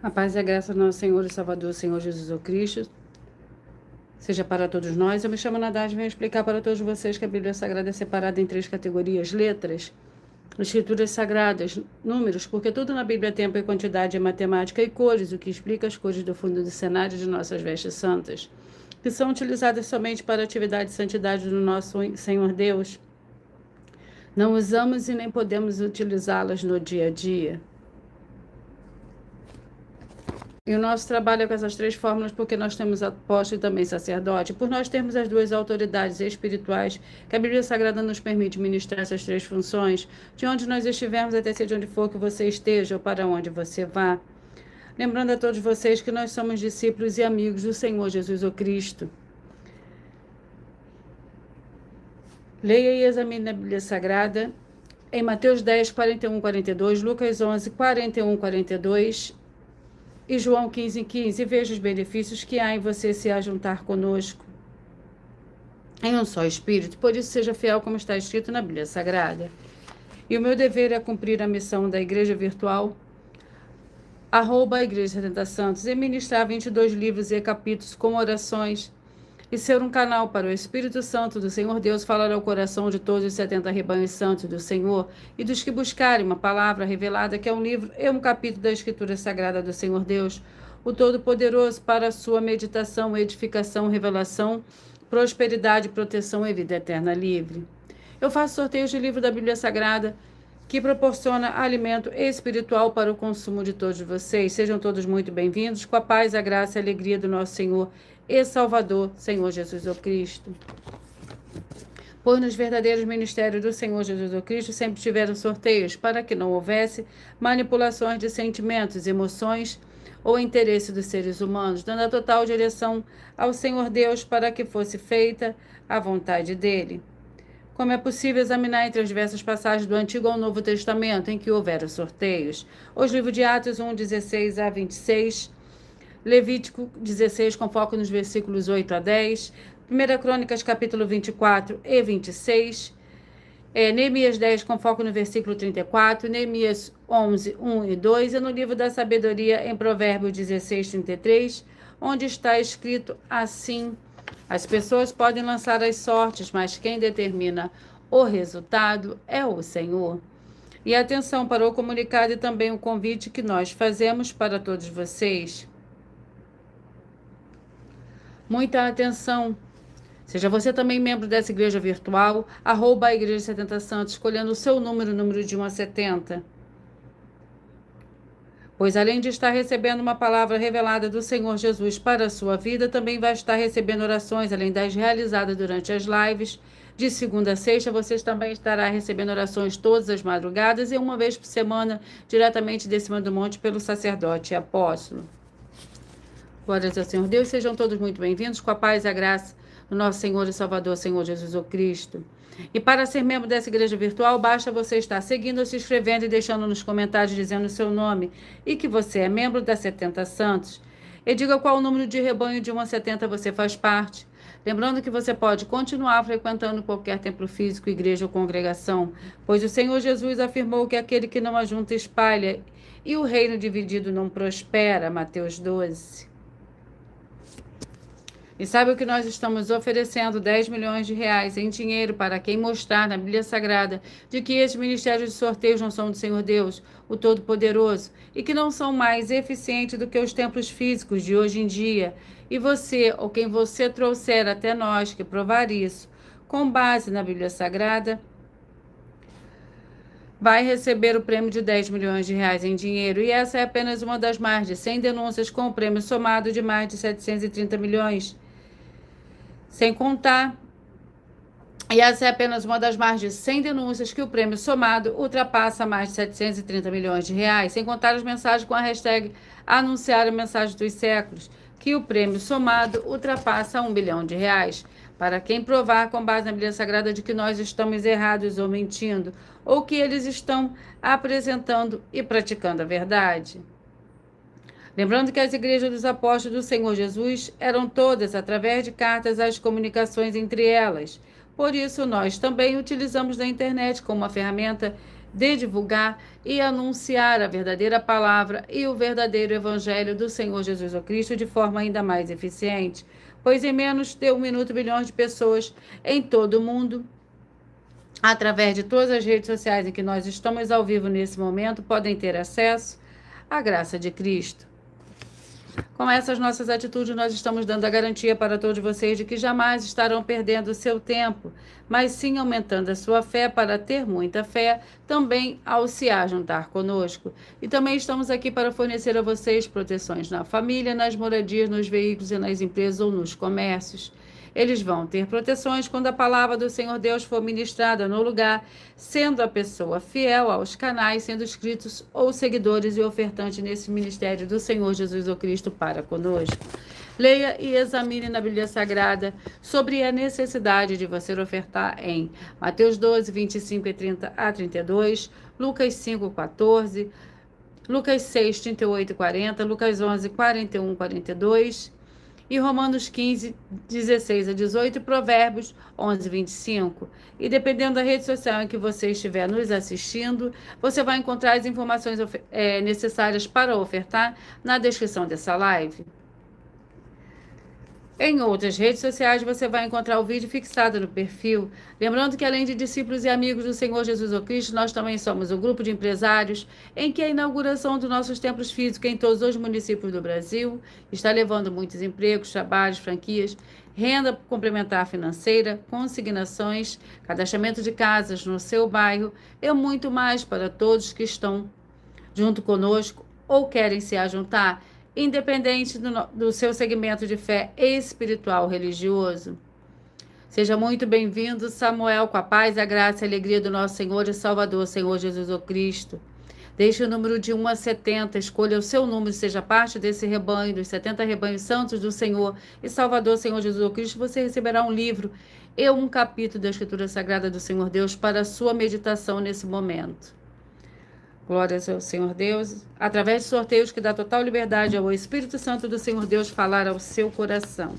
A paz e a graça do nosso Senhor e Salvador, Senhor Jesus o Cristo, seja para todos nós. Eu me chamo Nadaz e venho explicar para todos vocês que a Bíblia Sagrada é separada em 3 categorias: letras, escrituras sagradas, números, porque tudo na Bíblia é tempo e quantidade, é matemática, e cores, o que explica as cores do fundo do cenário de nossas vestes santas, que são utilizadas somente para a atividade e santidade do nosso Senhor Deus. Não usamos e nem podemos utilizá-las no dia a dia. E o nosso trabalho é com essas 3 fórmulas porque nós temos apóstolo e também sacerdote. Por nós termos as 2 autoridades espirituais, que a Bíblia Sagrada nos permite ministrar essas 3 funções, de onde nós estivermos, até ser de onde for que você esteja ou para onde você vá. Lembrando a todos vocês que nós somos discípulos e amigos do Senhor Jesus o Cristo. Leia e examine a Bíblia Sagrada em Mateus 10, 41, 42, Lucas 11, 41, 42... e João 15, 15, e veja os benefícios que há em você se ajuntar conosco em um só Espírito. Por isso, seja fiel como está escrito na Bíblia Sagrada. E o meu dever é cumprir a missão da Igreja Virtual, @ Igreja 70 Santos, e ministrar 22 livros e capítulos com orações, e ser um canal para o Espírito Santo do Senhor Deus falar ao coração de todos os 70 rebanhos santos do Senhor e dos que buscarem uma palavra revelada, que é um livro e um capítulo da Escritura Sagrada do Senhor Deus, o Todo-Poderoso, para a sua meditação, edificação, revelação, prosperidade, proteção e vida eterna livre. Eu faço sorteios de livro da Bíblia Sagrada que proporciona alimento espiritual para o consumo de todos vocês. Sejam todos muito bem-vindos, com a paz, a graça e a alegria do nosso Senhor e Salvador, Senhor Jesus o Cristo. Pois nos verdadeiros ministérios do Senhor Jesus o Cristo sempre tiveram sorteios, para que não houvesse manipulações de sentimentos, emoções ou interesse dos seres humanos, dando a total direção ao Senhor Deus para que fosse feita a vontade dele. Como é possível examinar entre as diversas passagens do Antigo ao Novo Testamento em que houveram sorteios? Os livros de Atos 1, 16 a 26, Levítico 16, com foco nos versículos 8 a 10, 1 Crônicas, capítulo 24 e 26, Neemias 10, com foco no versículo 34, Neemias 11, 1 e 2, e no livro da sabedoria, em Provérbios 16, 33, onde está escrito assim: as pessoas podem lançar as sortes, mas quem determina o resultado é o Senhor. E atenção para o comunicado e também o convite que nós fazemos para todos vocês. Muita atenção. Seja você também membro dessa igreja virtual, @ Igreja 70 Santos, escolhendo o seu número de 1 a 70. Pois além de estar recebendo uma palavra revelada do Senhor Jesus para a sua vida, também vai estar recebendo orações, além das realizadas durante as lives. De segunda a sexta, você também estará recebendo orações todas as madrugadas e uma vez por semana, diretamente de cima do monte, pelo sacerdote e apóstolo. Glórias ao Senhor Deus, sejam todos muito bem-vindos, com a paz e a graça do nosso Senhor e Salvador, Senhor Jesus o Cristo. E para ser membro dessa igreja virtual, basta você estar seguindo, se inscrevendo e deixando nos comentários dizendo o seu nome e que você é membro da 70 Santos. E diga qual o número de rebanho de 1 a 70 você faz parte. Lembrando que você pode continuar frequentando qualquer templo físico, igreja ou congregação, pois o Senhor Jesus afirmou que aquele que não ajunta espalha e o reino dividido não prospera. Mateus 12. E sabe o que nós estamos oferecendo? 10 milhões de reais em dinheiro para quem mostrar na Bíblia Sagrada de que esses ministérios de sorteios não são do Senhor Deus, o Todo-Poderoso, e que não são mais eficientes do que os templos físicos de hoje em dia. E você, ou quem você trouxer até nós que provar isso, com base na Bíblia Sagrada, vai receber o prêmio de 10 milhões de reais em dinheiro. E essa é apenas uma das mais de 100 denúncias com o prêmio somado de mais de 730 milhões. Sem contar, e essa é apenas uma das mais de 100 denúncias que o prêmio somado ultrapassa mais de 730 milhões de reais, sem contar as mensagens com a hashtag anunciar a mensagem dos séculos, que o prêmio somado ultrapassa 1 bilhão de reais. Para quem provar com base na Bíblia Sagrada de que nós estamos errados ou mentindo, ou que eles estão apresentando e praticando a verdade. Lembrando que as igrejas dos apóstolos do Senhor Jesus eram todas através de cartas as comunicações entre elas. Por isso, nós também utilizamos da internet como uma ferramenta de divulgar e anunciar a verdadeira palavra e o verdadeiro evangelho do Senhor Jesus Cristo de forma ainda mais eficiente, pois em menos de 1 minuto bilhões de pessoas em todo o mundo, através de todas as redes sociais em que nós estamos ao vivo nesse momento, podem ter acesso à graça de Cristo. Com essas nossas atitudes, nós estamos dando a garantia para todos vocês de que jamais estarão perdendo o seu tempo, mas sim aumentando a sua fé para ter muita fé, também ao se ajuntar conosco. E também estamos aqui para fornecer a vocês proteções na família, nas moradias, nos veículos e nas empresas ou nos comércios. Eles vão ter proteções quando a palavra do Senhor Deus for ministrada no lugar, sendo a pessoa fiel aos canais, sendo inscritos ou seguidores e ofertantes nesse ministério do Senhor Jesus Cristo para conosco. Leia e examine na Bíblia Sagrada sobre a necessidade de você ofertar em Mateus 12, 25 e 30 a 32, Lucas 5, 14, Lucas 6, 38 e 40, Lucas 11, 41 e 42, e Romanos 15, 16 a 18 e Provérbios 11, 25. E dependendo da rede social em que você estiver nos assistindo, você vai encontrar as informações necessárias para ofertar na descrição dessa live. Em outras redes sociais, você vai encontrar o vídeo fixado no perfil. Lembrando que, além de discípulos e amigos do Senhor Jesus Cristo, nós também somos um grupo de empresários em que a inauguração dos nossos templos físicos em todos os municípios do Brasil está levando muitos empregos, trabalhos, franquias, renda complementar financeira, consignações, cadastramento de casas no seu bairro e muito mais para todos que estão junto conosco ou querem se ajuntar, independente do seu segmento de fé espiritual religioso. Seja muito bem-vindo, Samuel, com a paz, a graça e a alegria do nosso Senhor e Salvador, Senhor Jesus Cristo. Deixe o número de 1 a 70, escolha o seu número, seja parte desse rebanho, dos 70 rebanhos santos do Senhor e Salvador, Senhor Jesus Cristo. Você receberá um livro e um capítulo da Escritura Sagrada do Senhor Deus para a sua meditação nesse momento. Glórias ao Senhor Deus, através de sorteios que dá total liberdade ao Espírito Santo do Senhor Deus falar ao seu coração.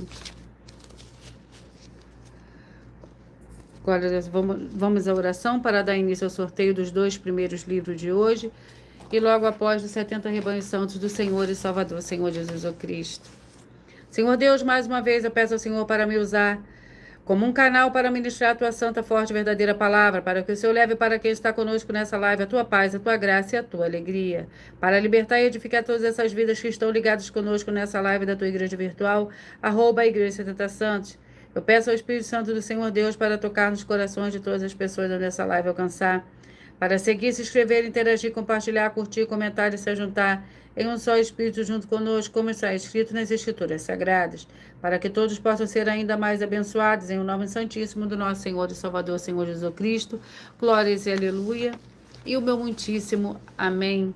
Glória a Deus, vamos à oração para dar início ao sorteio dos 2 primeiros livros de hoje e logo após os 70 rebanhos santos do Senhor e Salvador, Senhor Jesus Cristo. Senhor Deus, mais uma vez eu peço ao Senhor para me usar como um canal para ministrar a tua santa, forte e verdadeira palavra, para que o Senhor leve para quem está conosco nessa live a tua paz, a tua graça e a tua alegria, para libertar e edificar todas essas vidas que estão ligadas conosco nessa live da tua igreja virtual, @Igreja 70 Santos. Eu peço ao Espírito Santo do Senhor Deus para tocar nos corações de todas as pessoas onde essa live alcançar, para seguir, se inscrever, interagir, compartilhar, curtir, comentar e se juntar em um só Espírito junto conosco, como está escrito nas Escrituras Sagradas, para que todos possam ser ainda mais abençoados, em o nome santíssimo do nosso Senhor e Salvador, Senhor Jesus Cristo. Glórias e aleluia. E o meu muitíssimo amém.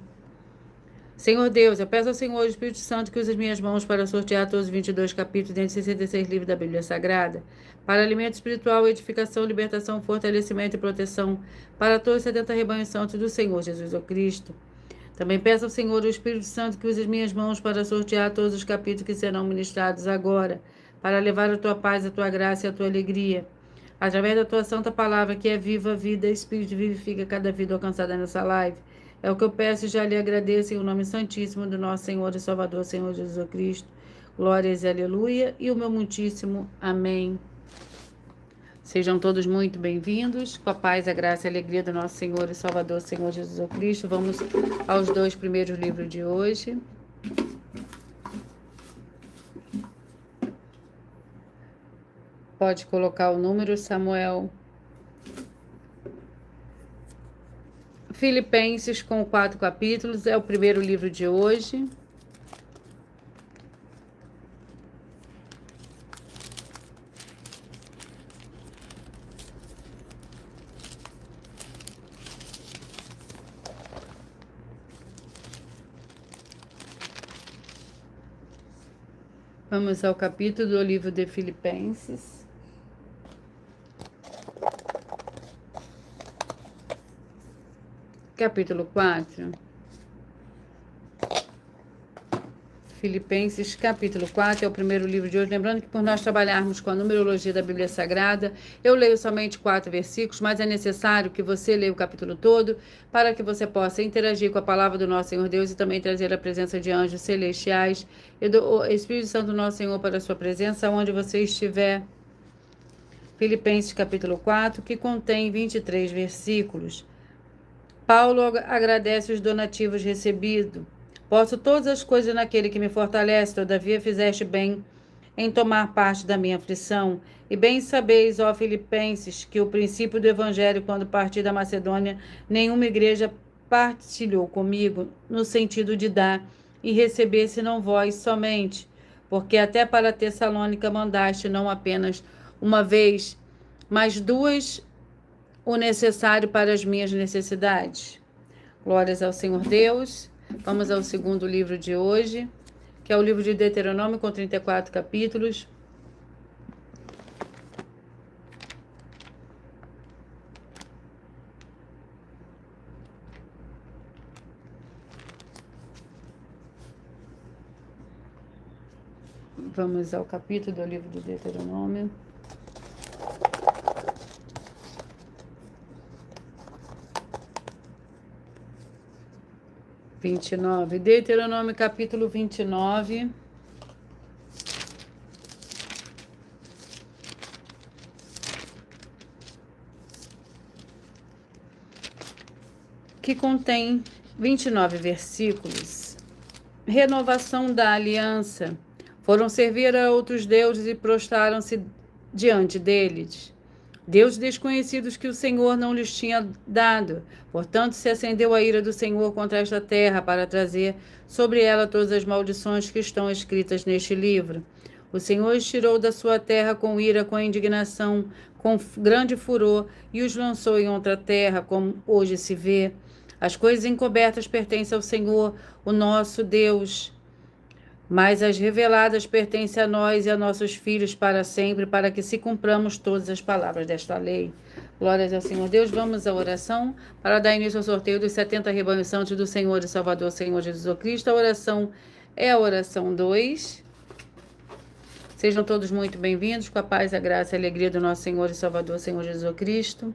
Senhor Deus, eu peço ao Senhor Espírito Santo que use as minhas mãos para sortear todos os 22 capítulos dentre 66 livros da Bíblia Sagrada, para alimento espiritual, edificação, libertação, fortalecimento e proteção para todos os 70 rebanhos santos do Senhor Jesus Cristo. Também peço ao Senhor o Espírito Santo que use as minhas mãos para sortear todos os capítulos que serão ministrados agora, para levar a tua paz, a tua graça e a tua alegria, através da tua santa palavra, que é viva, vida, Espírito, vivifica cada vida alcançada nessa live. É o que eu peço e já lhe agradeço em o nome santíssimo do nosso Senhor e Salvador, Senhor Jesus Cristo. Glórias e aleluia. E o meu muitíssimo amém. Sejam todos muito bem-vindos, com a paz, a graça e a alegria do nosso Senhor e Salvador, Senhor Jesus Cristo. Vamos aos 2 primeiros livros de hoje. Pode colocar o número, Samuel. Filipenses, com 4 capítulos, é o primeiro livro de hoje. Vamos ao capítulo do livro de Filipenses. Capítulo 4. Filipenses capítulo 4 é o primeiro livro de hoje. Lembrando que por nós trabalharmos com a numerologia da Bíblia Sagrada, eu leio somente 4 versículos, mas é necessário que você leia o capítulo todo para que você possa interagir com a palavra do nosso Senhor Deus e também trazer a presença de anjos celestiais e do Espírito Santo do nosso Senhor para a sua presença, onde você estiver. Filipenses capítulo 4, que contém 23 versículos. Paulo agradece os donativos recebidos. Posso todas as coisas naquele que me fortalece, todavia fizeste bem em tomar parte da minha aflição. E bem sabeis, ó Filipenses, que o princípio do evangelho, quando parti da Macedônia, nenhuma igreja partilhou comigo, no sentido de dar e receber, senão vós somente. Porque até para Tessalônica mandaste não apenas uma vez, mas 2 o necessário para as minhas necessidades. Glórias ao Senhor Deus. Vamos ao segundo livro de hoje, que é o livro de Deuteronômio, com 34 capítulos. Vamos ao capítulo do livro do Deuteronômio. Deuteronômio capítulo 29. Que contém 29 versículos. Renovação da aliança. Foram servir a outros deuses e prostraram-se diante deles. Deuses desconhecidos que o Senhor não lhes tinha dado. Portanto, se acendeu a ira do Senhor contra esta terra para trazer sobre ela todas as maldições que estão escritas neste livro. O Senhor os tirou da sua terra com ira, com indignação, com grande furor, e os lançou em outra terra, como hoje se vê. As coisas encobertas pertencem ao Senhor, o nosso Deus, mas as reveladas pertencem a nós e a nossos filhos para sempre, para que se cumpramos todas as palavras desta lei. Glórias ao Senhor Deus. Vamos à oração para dar início ao sorteio dos 70 rebanhos santos do Senhor e Salvador, Senhor Jesus Cristo. A oração é a oração 2. Sejam todos muito bem-vindos, com a paz, a graça e a alegria do nosso Senhor e Salvador, Senhor Jesus Cristo.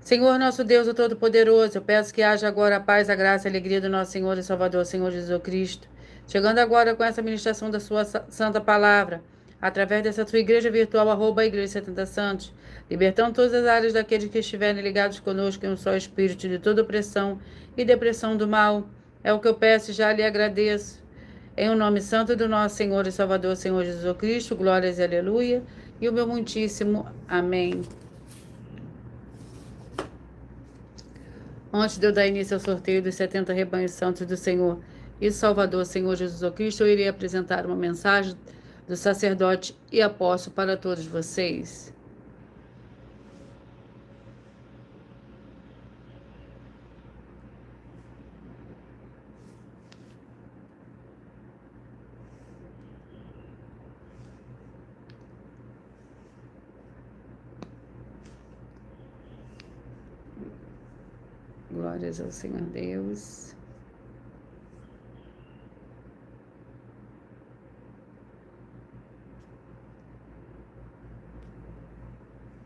Senhor, nosso Deus, o Todo-Poderoso, eu peço que haja agora a paz, a graça e a alegria do nosso Senhor e Salvador, Senhor Jesus Cristo. Chegando agora com essa ministração da sua santa palavra, através dessa sua igreja virtual, @igreja 70 Santos, libertando todas as áreas daqueles que estiverem ligados conosco em um só espírito de toda opressão e depressão do mal. É o que eu peço e já lhe agradeço. Em o nome santo do nosso Senhor e Salvador, Senhor Jesus Cristo, glórias e aleluia, e o meu muitíssimo amém. Antes de eu dar início ao sorteio dos 70 rebanhos santos do Senhor e Salvador, Senhor Jesus Cristo, eu irei apresentar uma mensagem do sacerdote e apóstolo para todos vocês. Glórias ao Senhor Deus.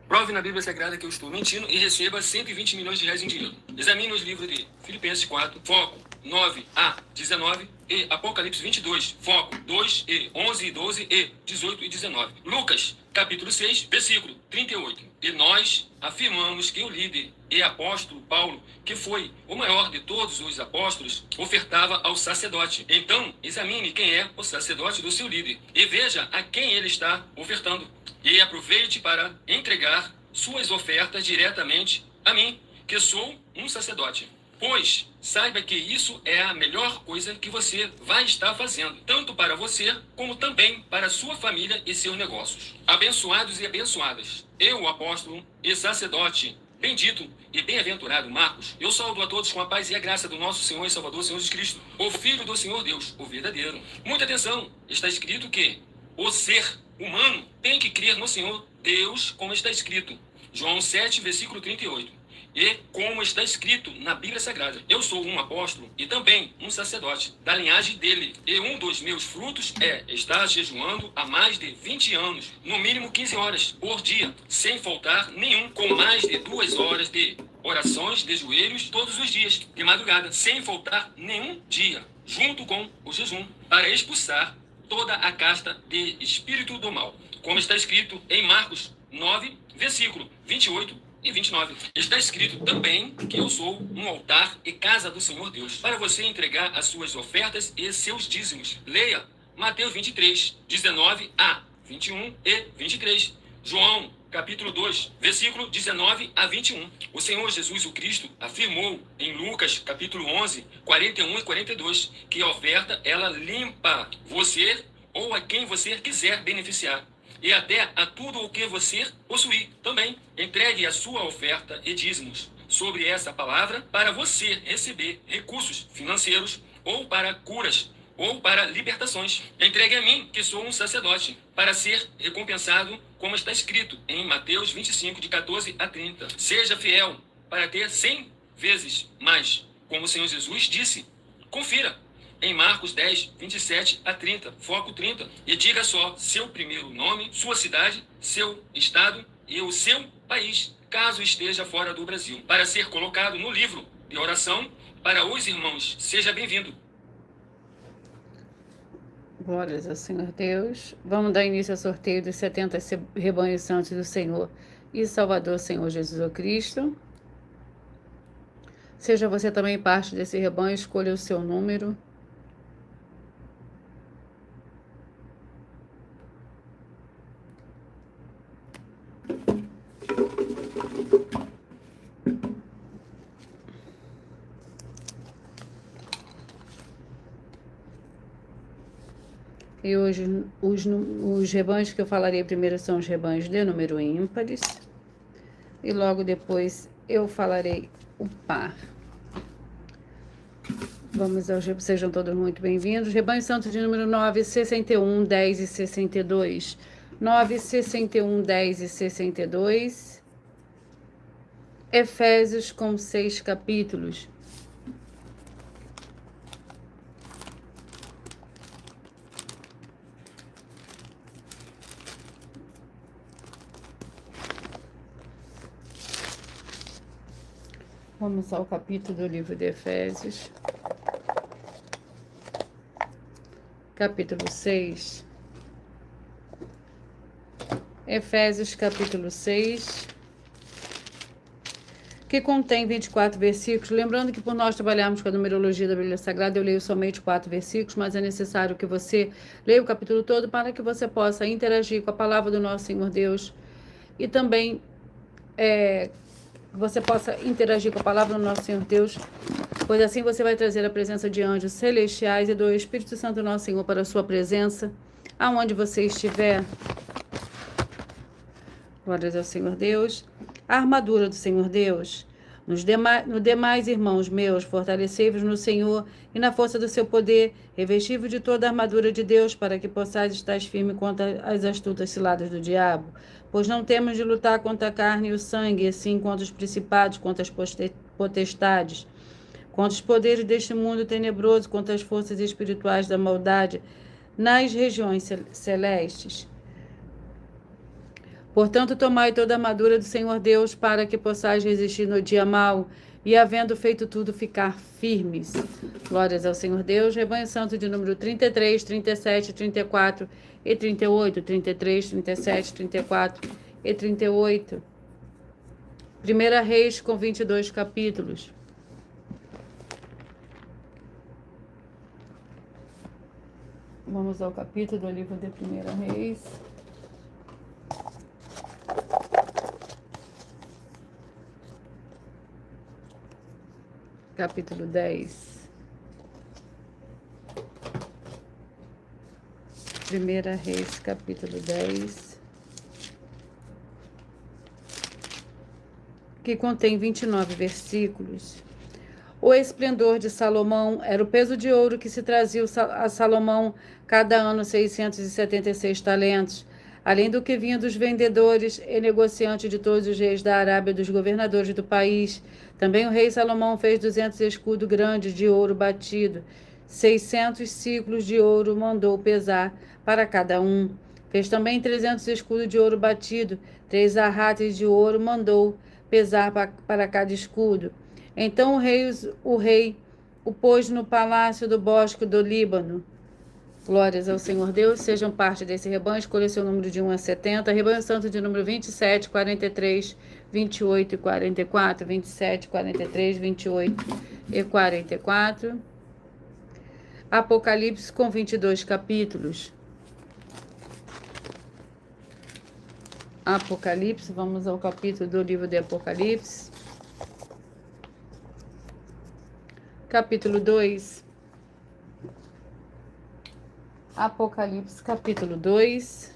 Prove na Bíblia Sagrada que eu estou mentindo e receba 120 milhões de reais em dinheiro. Examine os livros de Filipenses 4, foco 9 a 19 e Apocalipse 22, foco 2 e 11 e 12 e 18 e 19. Lucas, capítulo 6, versículo 38. E nós afirmamos que o líder e apóstolo Paulo, que foi o maior de todos os apóstolos, ofertava ao sacerdote. Então, examine quem é o sacerdote do seu líder e veja a quem ele está ofertando. E aproveite para entregar suas ofertas diretamente a mim, que sou um sacerdote. Pois saiba que isso é a melhor coisa que você vai estar fazendo, tanto para você, como também para sua família e seus negócios. Abençoados e abençoadas, eu, apóstolo e sacerdote, bendito e bem-aventurado Marcos, eu saúdo a todos com a paz e a graça do nosso Senhor e Salvador, Senhor Jesus Cristo, o Filho do Senhor Deus, o verdadeiro. Muita atenção, está escrito que o ser humano tem que crer no Senhor Deus, como está escrito. João 7, versículo 38. E como está escrito na Bíblia Sagrada, eu sou um apóstolo e também um sacerdote da linhagem dele. E um dos meus frutos é estar jejuando há mais de 20 anos, no mínimo 15 horas por dia, sem faltar nenhum, com mais de 2 horas de orações de joelhos todos os dias, de madrugada, sem faltar nenhum dia, junto com o jejum, para expulsar toda a casta de espírito do mal. Como está escrito em Marcos 9, versículo 28 e 29. Está escrito também que eu sou um altar e casa do Senhor Deus, para você entregar as suas ofertas e seus dízimos. Leia Mateus 23, 19 a 21 e 23. João, capítulo 2, versículo 19 a 21. O Senhor Jesus o Cristo afirmou em Lucas, capítulo 11, 41 e 42, que a oferta, ela limpa você ou a quem você quiser beneficiar. E até a tudo o que você possuir também. Entregue a sua oferta e dízimos sobre essa palavra para você receber recursos financeiros ou para curas ou para libertações. Entregue a mim, que sou um sacerdote, para ser recompensado, como está escrito em Mateus 25, de 14 a 30. Seja fiel para ter 100 vezes mais, como o Senhor Jesus disse. Confira em Marcos 10, 27 a 30, foco 30, e diga só seu primeiro nome, sua cidade, seu estado e o seu país, caso esteja fora do Brasil, para ser colocado no livro de oração para os irmãos. Seja bem-vindo. Glórias ao Senhor Deus. Vamos dar início ao sorteio dos 70 rebanhos santos do Senhor e Salvador Senhor Jesus Cristo. Seja você também parte desse rebanho, escolha o seu número. E hoje os rebanhos que eu falarei primeiro são os rebanhos de número ímpares. E logo depois eu falarei o par. Vamos aos rebanhos, sejam todos muito bem-vindos. Rebanho santo de número 9, 61, 10 e 62. 9, 61, 10 e 62. Efésios com 6 capítulos. Vamos ao capítulo do livro de Efésios. Capítulo 6. Efésios, capítulo 6. Que contém 24 versículos. Lembrando que por nós trabalharmos com a numerologia da Bíblia Sagrada, eu leio somente 4 versículos, mas é necessário que você leia o capítulo todo para que você possa interagir com a palavra do nosso Senhor Deus e também você possa interagir com a palavra do nosso Senhor Deus, pois assim você vai trazer a presença de anjos celestiais e do Espírito Santo do nosso Senhor para a sua presença, aonde você estiver. Glórias ao Senhor Deus. A armadura do Senhor Deus. No demais, irmãos meus, fortalecei-vos no Senhor e na força do seu poder, revesti-vos de toda a armadura de Deus, para que possais estar firme contra as astutas ciladas do diabo. Pois não temos de lutar contra a carne e o sangue, e sim contra os principados, contra as potestades, contra os poderes deste mundo tenebroso, contra as forças espirituais da maldade nas regiões celestes. Portanto, tomai toda a armadura do Senhor Deus, para que possais resistir no dia mau, e havendo feito tudo, ficar firmes. Glórias ao Senhor Deus. Rebanho santo de número 33, 37, 34 e 38. 33, 37, 34 e 38. 1 Reis com 22 capítulos. Vamos ao capítulo do livro de 1 Reis. Capítulo 10. 1 Reis, capítulo 10. Que contém 29 versículos. O esplendor de Salomão era o peso de ouro que se trazia a Salomão cada ano 676 talentos. além do que vinha dos vendedores e negociantes de todos os reis da Arábia, dos governadores do país. Também o rei Salomão fez 200 escudos grandes de ouro batido, 600 ciclos de ouro mandou pesar para cada um. Fez também 300 escudos de ouro batido, 3 arrates de ouro mandou pesar para cada escudo. Então o rei o pôs no palácio do bosque do Líbano. Glórias ao Senhor Deus, sejam parte desse rebanho, escolha seu número de 1 a 70, rebanho santo de número 27, 43, 28 e 44, 27, 43, 28 e 44. Apocalipse com 22 capítulos. Apocalipse, vamos ao capítulo do livro de Apocalipse. Capítulo 2. Apocalipse, capítulo 2.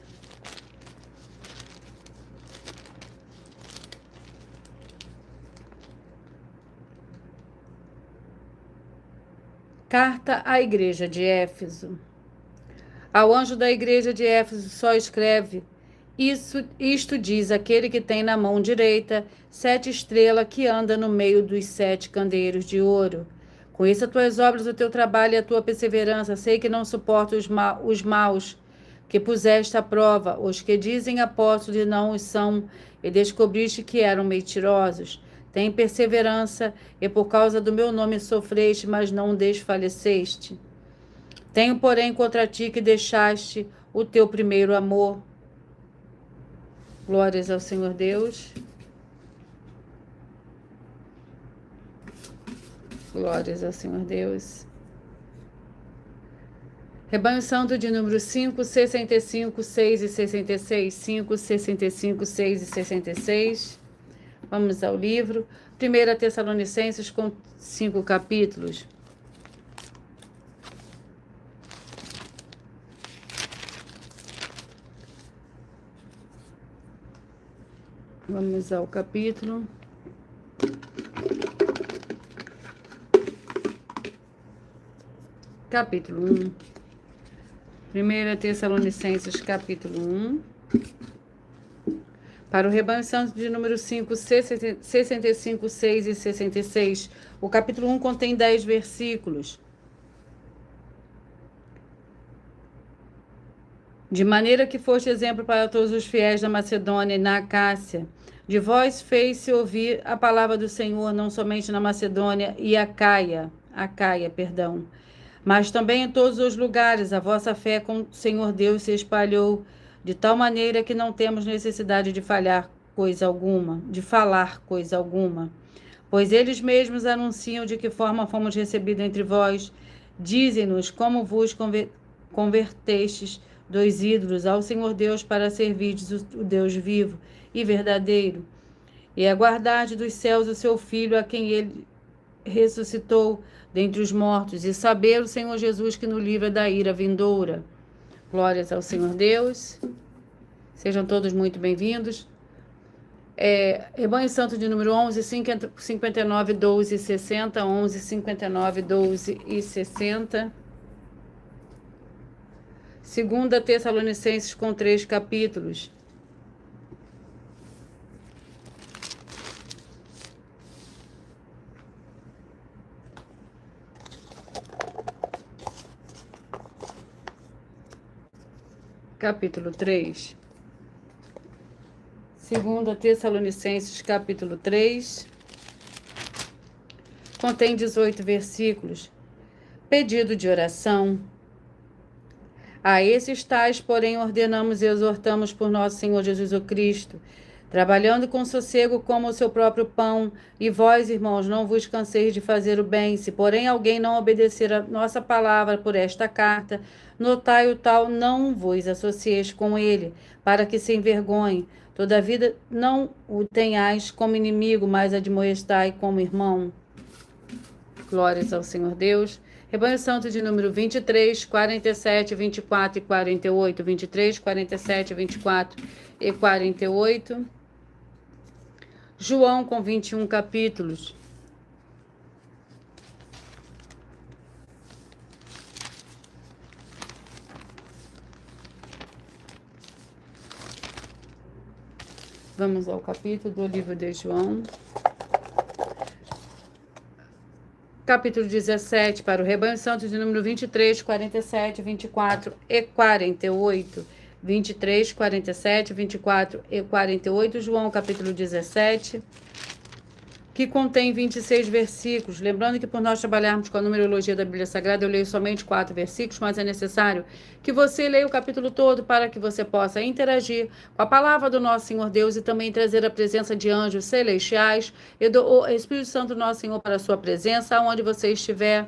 Carta à igreja de Éfeso. Ao anjo da igreja de Éfeso só escreve: isto diz aquele que tem na mão direita 7 estrelas que anda no meio dos 7 candeeiros de ouro. Conheço as tuas obras, o teu trabalho e a tua perseverança. Sei que não suporto os maus que puseste à prova, os que dizem apóstolos e não os são, e descobriste que eram mentirosos. Tem perseverança, e por causa do meu nome sofreste, mas não desfaleceste. Tenho, porém, contra ti que deixaste o teu primeiro amor. Glórias ao Senhor Deus. Glórias ao Senhor Deus. Rebanho Santo de número 5, 65, 6 e 66. 5, 65, 6 e 66. Vamos ao livro. 1 Tessalonicenses com 5 capítulos. Vamos ao capítulo. Capítulo 1. 1 Tessalonicenses, capítulo 1. Para o rebanho santo de número 5, 65, 6 e 66. O capítulo 1 contém 10 versículos. De maneira que foste exemplo para todos os fiéis da Macedônia e na Acácia. De vós fez-se ouvir a palavra do Senhor, não somente na Macedônia e Acaia, mas também em todos os lugares. A vossa fé com o Senhor Deus se espalhou, de tal maneira que não temos necessidade de falar coisa alguma. Pois eles mesmos anunciam de que forma fomos recebidos entre vós. Dizem-nos como vos convertestes dos ídolos ao Senhor Deus para servirdes o Deus vivo e verdadeiro, e aguardarde dos céus o seu Filho, a quem ele ressuscitou dentre os mortos, e saber o Senhor Jesus que nos livra da ira vindoura. Glórias ao Senhor Deus. Sejam todos muito bem-vindos. Rebanho Santo de número 11, 59, 12 e 60. 11, 59, 12 e 60. 2 Tessalonicenses com 3 capítulos. Capítulo 3. 2 Tessalonicenses, capítulo 3. Contém 18 versículos. Pedido de oração. A esses tais, porém, ordenamos e exortamos por nosso Senhor Jesus o Cristo, trabalhando com sossego como o seu próprio pão, e vós, irmãos, não vos canseis de fazer o bem. Se, porém, alguém não obedecer a nossa palavra por esta carta, notai o tal, não vos associeis com ele, para que se envergonhe. Todavia, não o tenhais como inimigo, mas admoestai como irmão. Glórias ao Senhor Deus. Rebanho Santo de número 23, 47, 24 e 48. 23, 47, 24 e 48. João com 21 capítulos. Vamos ao capítulo do livro de João. Capítulo 17, para o rebanho santo de número 23, 47, 24 e 48. 23, 47, 24 e 48. João, capítulo 17, que contém 26 versículos. Lembrando que por nós trabalharmos com a numerologia da Bíblia Sagrada, eu leio somente 4 versículos, mas é necessário que você leia o capítulo todo para que você possa interagir com a palavra do nosso Senhor Deus e também trazer a presença de anjos celestiais e do Espírito Santo do nosso Senhor para a sua presença, aonde você estiver.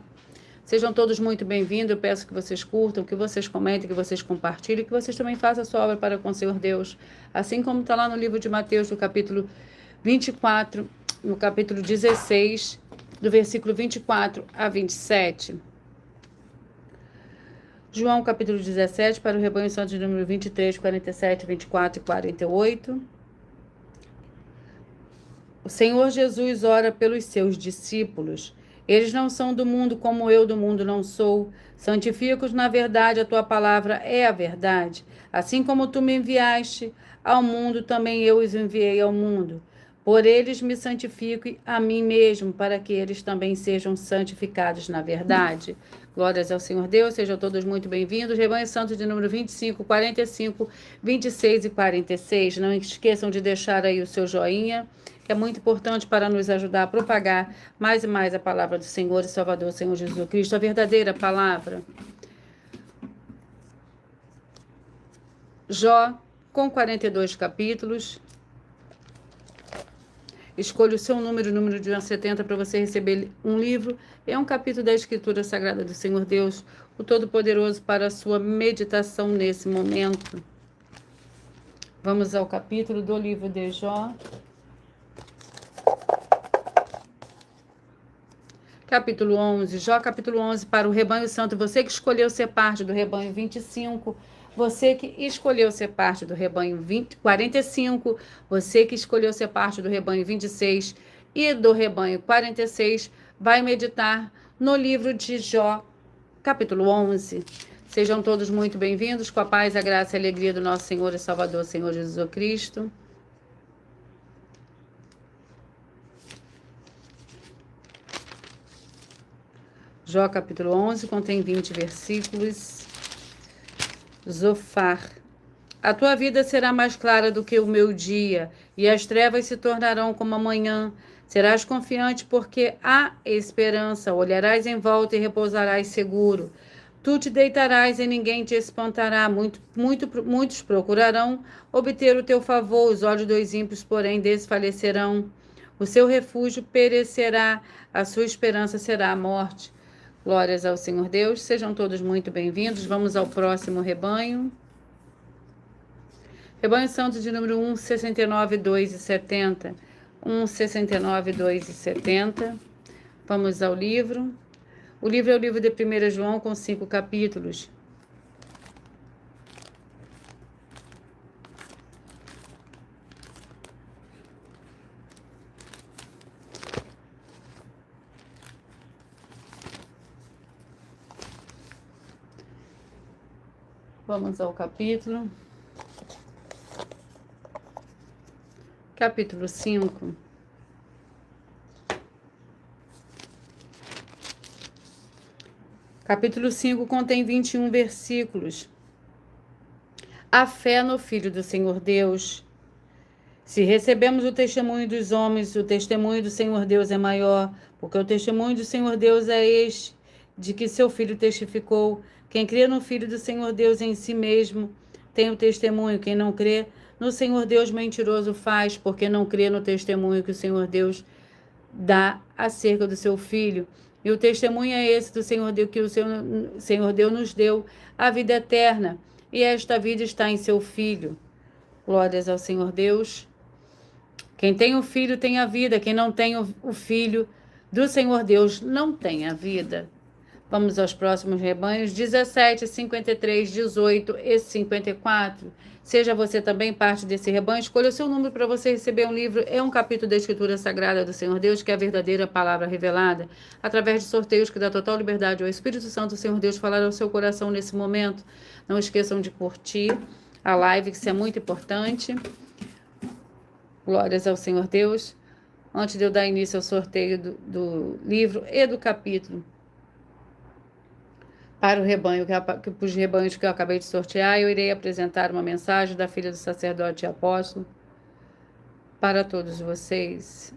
Sejam todos muito bem-vindos. Eu peço que vocês curtam, que vocês comentem, que vocês compartilhem, que vocês também façam a sua obra para com o Senhor Deus. Assim como está lá no livro de Mateus, no capítulo 24, no capítulo 16, do versículo 24 a 27. João, capítulo 17, para o rebanho santo de número 23, 47, 24 e 48. O Senhor Jesus ora pelos seus discípulos. Eles não são do mundo, como eu do mundo não sou. Santifica-os na verdade, a tua palavra é a verdade. Assim como tu me enviaste ao mundo, também eu os enviei ao mundo. Por eles me santifico a mim mesmo, para que eles também sejam santificados na verdade. Glórias ao Senhor Deus, sejam todos muito bem-vindos. Rebanho Santo de número 25, 45, 26 e 46. Não esqueçam de deixar aí o seu joinha, que é muito importante para nos ajudar a propagar mais e mais a palavra do Senhor e Salvador, Senhor Jesus Cristo, a verdadeira palavra. Jó, com 42 capítulos. Escolha o seu número de 1 a 70 para você receber um livro. É um capítulo da Escritura Sagrada do Senhor Deus, o Todo-Poderoso, para a sua meditação nesse momento. Vamos ao capítulo do livro de Jó. Capítulo 11. Jó, capítulo 11, para o rebanho santo. Você que escolheu ser parte do rebanho 25. Você que escolheu ser parte do rebanho 45, você que escolheu ser parte do rebanho 26 e do rebanho 46, vai meditar no livro de Jó, capítulo 11. Sejam todos muito bem-vindos, com a paz, a graça e a alegria do nosso Senhor e Salvador, Senhor Jesus Cristo. Jó, capítulo 11, contém 20 versículos. Zofar. A tua vida será mais clara do que o meu dia, e as trevas se tornarão como a manhã. Serás confiante porque há esperança, olharás em volta e repousarás seguro. Tu te deitarás e ninguém te espantará. Muitos procurarão obter o teu favor, os olhos dos ímpios, porém, desfalecerão. O seu refúgio perecerá, a sua esperança será a morte. Glórias ao Senhor Deus, sejam todos muito bem-vindos. Vamos ao próximo rebanho. Rebanho Santo de número 1, 69, 2 e 70. 1, 69, 2 e 70. Vamos ao livro. O livro é o livro de 1 João, com 5 capítulos. Vamos ao capítulo. Capítulo 5. Capítulo 5 contém 21 versículos. A fé no Filho do Senhor Deus. Se recebemos o testemunho dos homens, o testemunho do Senhor Deus é maior, porque o testemunho do Senhor Deus é este, de que seu Filho testificou. Quem crê no Filho do Senhor Deus em si mesmo tem o testemunho. Quem não crê no Senhor Deus mentiroso faz, porque não crê no testemunho que o Senhor Deus dá acerca do seu Filho. E o testemunho é esse do Senhor Deus, que o Senhor Deus nos deu a vida eterna. E esta vida está em seu Filho. Glórias ao Senhor Deus. Quem tem o Filho tem a vida. Quem não tem o Filho do Senhor Deus não tem a vida. Vamos aos próximos rebanhos, 17, 53, 18 e 54. Seja você também parte desse rebanho, escolha o seu número para você receber um livro. É um capítulo da Escritura Sagrada do Senhor Deus, que é a verdadeira palavra revelada, através de sorteios que dá total liberdade ao Espírito Santo do Senhor Deus falar ao seu coração nesse momento. Não esqueçam de curtir a live, que isso é muito importante. Glórias ao Senhor Deus. Antes de eu dar início ao sorteio do livro e do capítulo para o rebanho, para os rebanhos que eu acabei de sortear, eu irei apresentar uma mensagem da filha do sacerdote e apóstolo para todos vocês.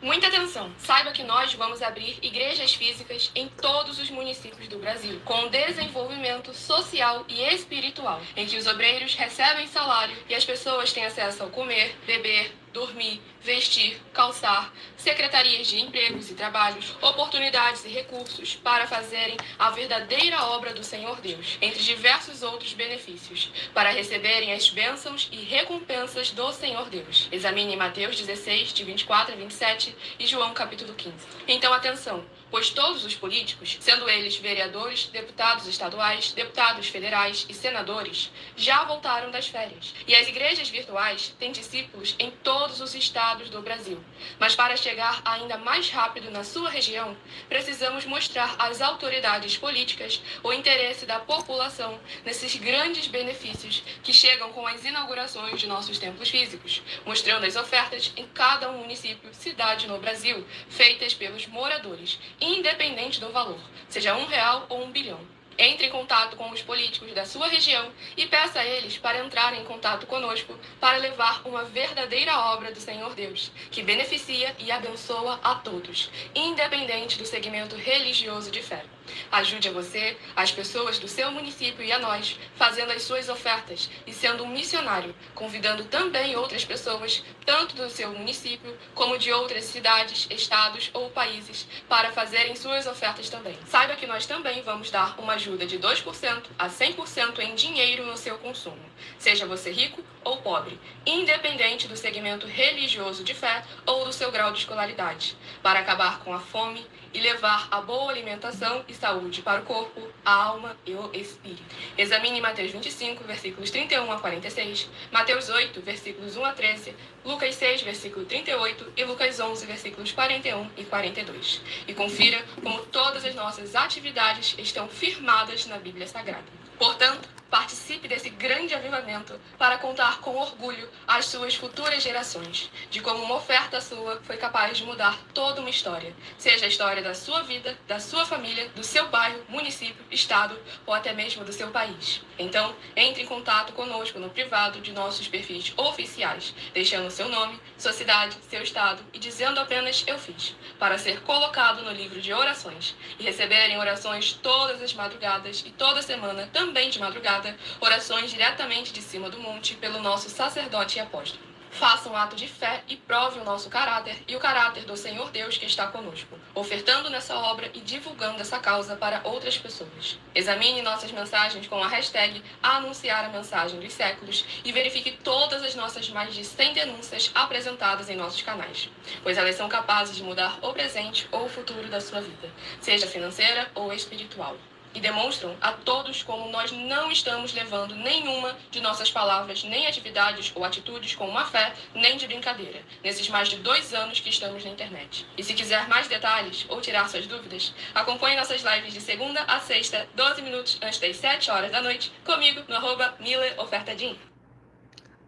Muita atenção! Saiba que nós vamos abrir igrejas físicas em todos os municípios do Brasil, com desenvolvimento social e espiritual, em que os obreiros recebem salário e as pessoas têm acesso ao comer, beber, dormir, vestir, calçar, secretarias de empregos e trabalhos, oportunidades e recursos para fazerem a verdadeira obra do Senhor Deus, entre diversos outros benefícios, para receberem as bênçãos e recompensas do Senhor Deus. Examine Mateus 16, de 24 a 27 e João capítulo 15. Então, atenção! Pois todos os políticos, sendo eles vereadores, deputados estaduais, deputados federais e senadores, já voltaram das férias. E as igrejas virtuais têm discípulos em todos os estados do Brasil. Mas para chegar ainda mais rápido na sua região, precisamos mostrar às autoridades políticas o interesse da população nesses grandes benefícios que chegam com as inaugurações de nossos templos físicos, mostrando as ofertas em cada município, cidade no Brasil, feitas pelos moradores, independente do valor, seja R$1 ou 1 bilhão. Entre em contato com os políticos da sua região e peça a eles para entrarem em contato conosco para levar uma verdadeira obra do Senhor Deus, que beneficia e abençoa a todos, independente do segmento religioso de fé. Ajude a você, as pessoas do seu município e a nós, fazendo as suas ofertas e sendo um missionário, convidando também outras pessoas, tanto do seu município como de outras cidades, estados ou países, para fazerem suas ofertas também. Saiba que nós também vamos dar uma ajuda de 2% a 100% em dinheiro no seu consumo, seja você rico ou pobre, independente do segmento religioso de fé ou do seu grau de escolaridade, para acabar com a fome e levar a boa alimentação e saúde para o corpo, a alma e o espírito. Examine Mateus 25, versículos 31 a 46, Mateus 8, versículos 1 a 13, Lucas 6, versículo 38 e Lucas 11, versículos 41 e 42. E confira como todas as nossas atividades estão firmadas na Bíblia Sagrada. Portanto, participe desse grande avivamento para contar com orgulho às suas futuras gerações, de como uma oferta sua foi capaz de mudar toda uma história, seja a história da sua vida, da sua família, do seu bairro, município, estado ou até mesmo do seu país. Então, entre em contato conosco no privado de nossos perfis oficiais, deixando seu nome, sua cidade, seu estado e dizendo apenas "eu fiz", para ser colocado no livro de orações e receberem orações todas as madrugadas e toda semana, também de madrugada, orações diretamente de cima do monte pelo nosso sacerdote e apóstolo. Faça um ato de fé e prove o nosso caráter e o caráter do Senhor Deus que está conosco, ofertando nessa obra e divulgando essa causa para outras pessoas. Examine nossas mensagens com a hashtag Anunciar a Mensagem dos Séculos e verifique todas as nossas mais de 100 denúncias apresentadas em nossos canais, pois elas são capazes de mudar o presente ou o futuro da sua vida, seja financeira ou espiritual. E demonstram a todos como nós não estamos levando nenhuma de nossas palavras, nem atividades ou atitudes com má fé, nem de brincadeira, nesses mais de 2 anos que estamos na internet. E se quiser mais detalhes ou tirar suas dúvidas, acompanhe nossas lives de segunda a sexta, 12 minutos antes das 7 horas da noite, comigo no @MileOfertaDin.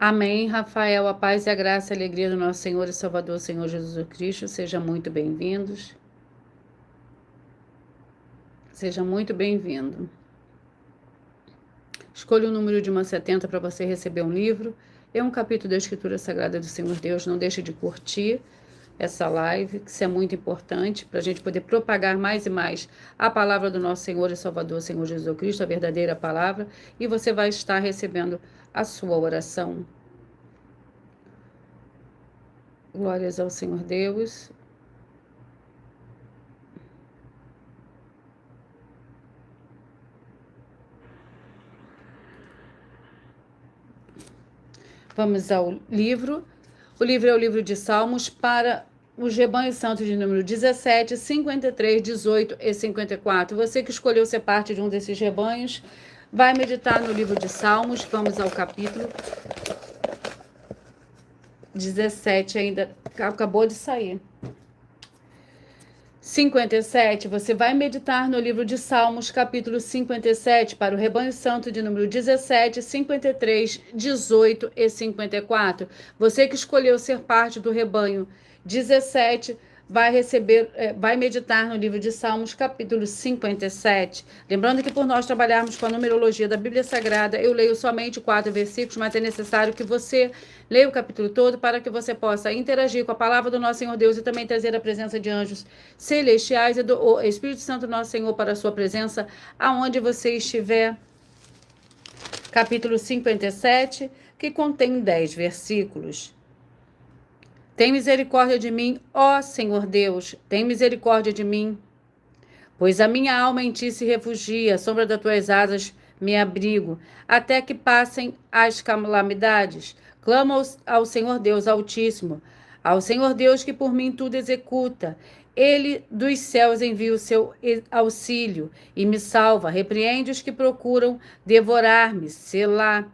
Amém, Rafael. A paz e a graça e a alegria do nosso Senhor e Salvador, Senhor Jesus Cristo. Sejam muito bem-vindos. Seja muito bem-vindo. Escolha o número de 1 a 70 para você receber um livro e um capítulo da Escritura Sagrada do Senhor Deus. Não deixe de curtir essa live, que isso é muito importante para a gente poder propagar mais e mais a palavra do nosso Senhor e Salvador, Senhor Jesus Cristo, a verdadeira palavra, e você vai estar recebendo a sua oração. Glórias ao Senhor Deus. Vamos ao livro. O livro é o livro de Salmos para os rebanhos santos de número 17, 53, 18 e 54. Você que escolheu ser parte de um desses rebanhos, vai meditar no livro de Salmos. Vamos ao capítulo 17, ainda acabou de sair. 57, você vai meditar no livro de Salmos, capítulo 57, para o rebanho santo de número 17, 53, 18 e 54. Você que escolheu ser parte do rebanho 17, vai meditar no livro de Salmos, capítulo 57. Lembrando que por nós trabalharmos com a numerologia da Bíblia Sagrada, eu leio somente 4 versículos, mas é necessário que você leia o capítulo todo para que você possa interagir com a palavra do nosso Senhor Deus e também trazer a presença de anjos celestiais e do Espírito Santo nosso Senhor para a sua presença, aonde você estiver. Capítulo 57, que contém 10 versículos. Tem misericórdia de mim, ó Senhor Deus, tem misericórdia de mim, pois a minha alma em ti se refugia, à sombra das tuas asas me abrigo, até que passem as calamidades. Clamo ao Senhor Deus Altíssimo, ao Senhor Deus que por mim tudo executa. Ele dos céus envia o seu auxílio e me salva. Repreende os que procuram devorar-me. Selá.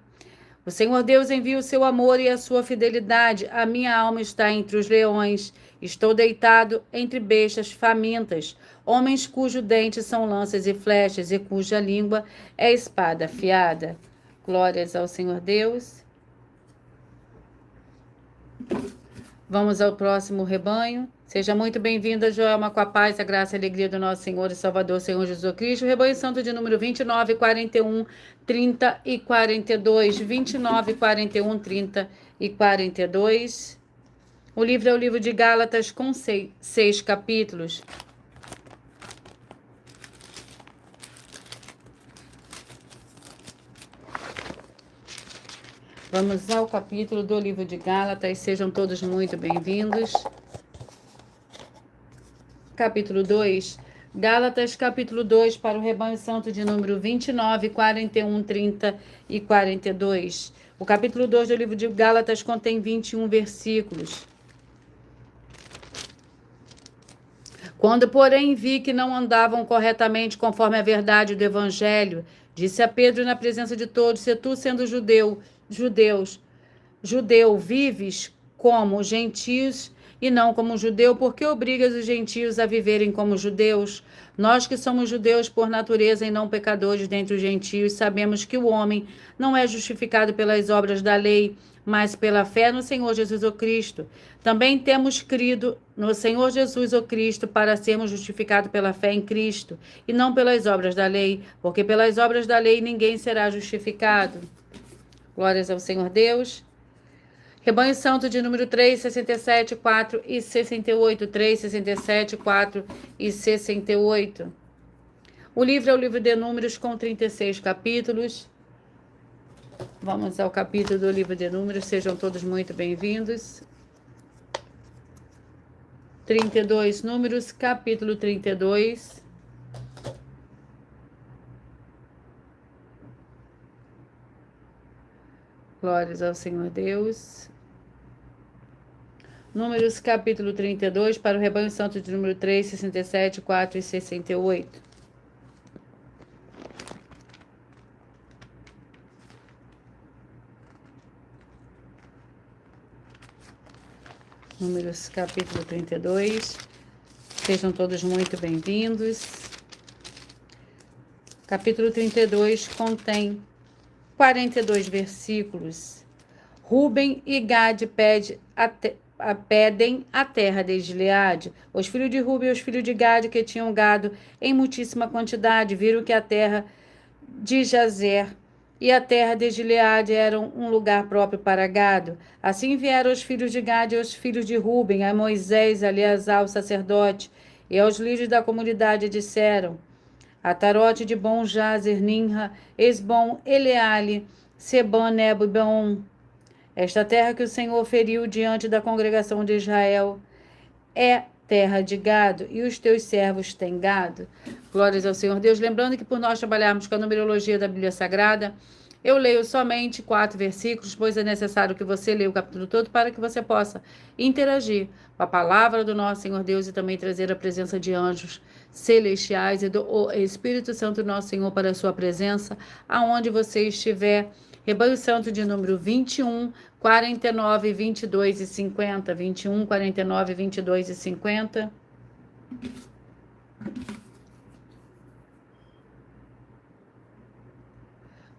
O Senhor Deus envia o seu amor e a sua fidelidade. A minha alma está entre os leões. Estou deitado entre bestas famintas, homens cujos dentes são lanças e flechas e cuja língua é espada afiada. Glórias ao Senhor Deus. Vamos ao próximo rebanho. Seja muito bem-vinda, Joelma, com a paz, a graça e a alegria do nosso Senhor e Salvador, Senhor Jesus Cristo. Rebanho Santo de número 29, 41, 30 e 42. 29, 41, 30 e 42. O livro é o livro de Gálatas com 6 capítulos. Vamos ao capítulo do livro de Gálatas. Sejam todos muito bem-vindos. Capítulo 2, Gálatas, capítulo 2, para o rebanho santo de número 29, 41, 30 e 42. O capítulo 2 do livro de Gálatas contém 21 versículos. Quando, porém, vi que não andavam corretamente conforme a verdade do evangelho, disse a Pedro na presença de todos: se tu, sendo judeu, vives como gentios e não como judeu, porque obrigas os gentios a viverem como judeus? Nós que somos judeus por natureza e não pecadores dentre os gentios, sabemos que o homem não é justificado pelas obras da lei, mas pela fé no Senhor Jesus o Cristo. Também temos crido no Senhor Jesus o Cristo para sermos justificados pela fé em Cristo, e não pelas obras da lei, porque pelas obras da lei ninguém será justificado. Glórias ao Senhor Deus. Rebanho Santo de número 3, 67, 4 e 68. 3, 67, 4 e 68. O livro é o livro de Números com 36 capítulos. Vamos ao capítulo do livro de Números. Sejam todos muito bem-vindos. 32 Números, capítulo 32. Glórias ao Senhor Deus. Números, capítulo 32, para o rebanho santo de número 3, 67, 4 e 68. Números, capítulo 32. Sejam todos muito bem-vindos. Capítulo 32 contém 42 versículos. Ruben e Gade pedem a terra de Gileade. Os filhos de Ruben e os filhos de Gade, que tinham gado em muitíssima quantidade, viram que a terra de Jazer e a terra de Gileade eram um lugar próprio para gado. Assim vieram os filhos de Gade e os filhos de Ruben a Moisés, a Eleazar, o sacerdote, e aos líderes da comunidade disseram: Atarote de Bom Jazer, Ninra, Esbom, Eleale, Seban, Nebo e Beon. Esta terra que o Senhor feriu diante da congregação de Israel é terra de gado, e os teus servos têm gado. Glórias ao Senhor Deus. Lembrando que por nós trabalharmos com a numerologia da Bíblia Sagrada, eu leio somente 4 versículos, pois é necessário que você leia o capítulo todo para que você possa interagir com a palavra do nosso Senhor Deus e também trazer a presença de anjos celestiais e do Espírito Santo nosso Senhor para a sua presença, aonde você estiver. Rebanho Santo de número 21, 49, 22 e 50. 21, 49, 22 e 50.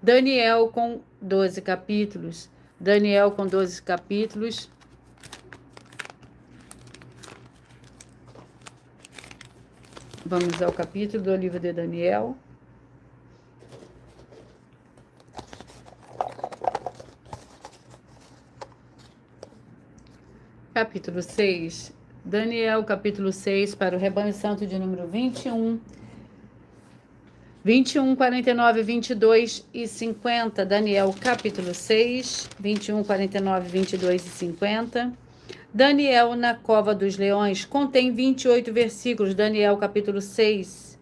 Daniel com 12 capítulos. Daniel com 12 capítulos. Vamos ao capítulo do livro de Daniel. Capítulo 6. Daniel, capítulo 6, para o rebanho santo de número 21. 21, 49, 22 e 50. Daniel, capítulo 6. 21, 49, 22 e 50. Daniel na cova dos leões contém 28 versículos. Daniel, capítulo 6.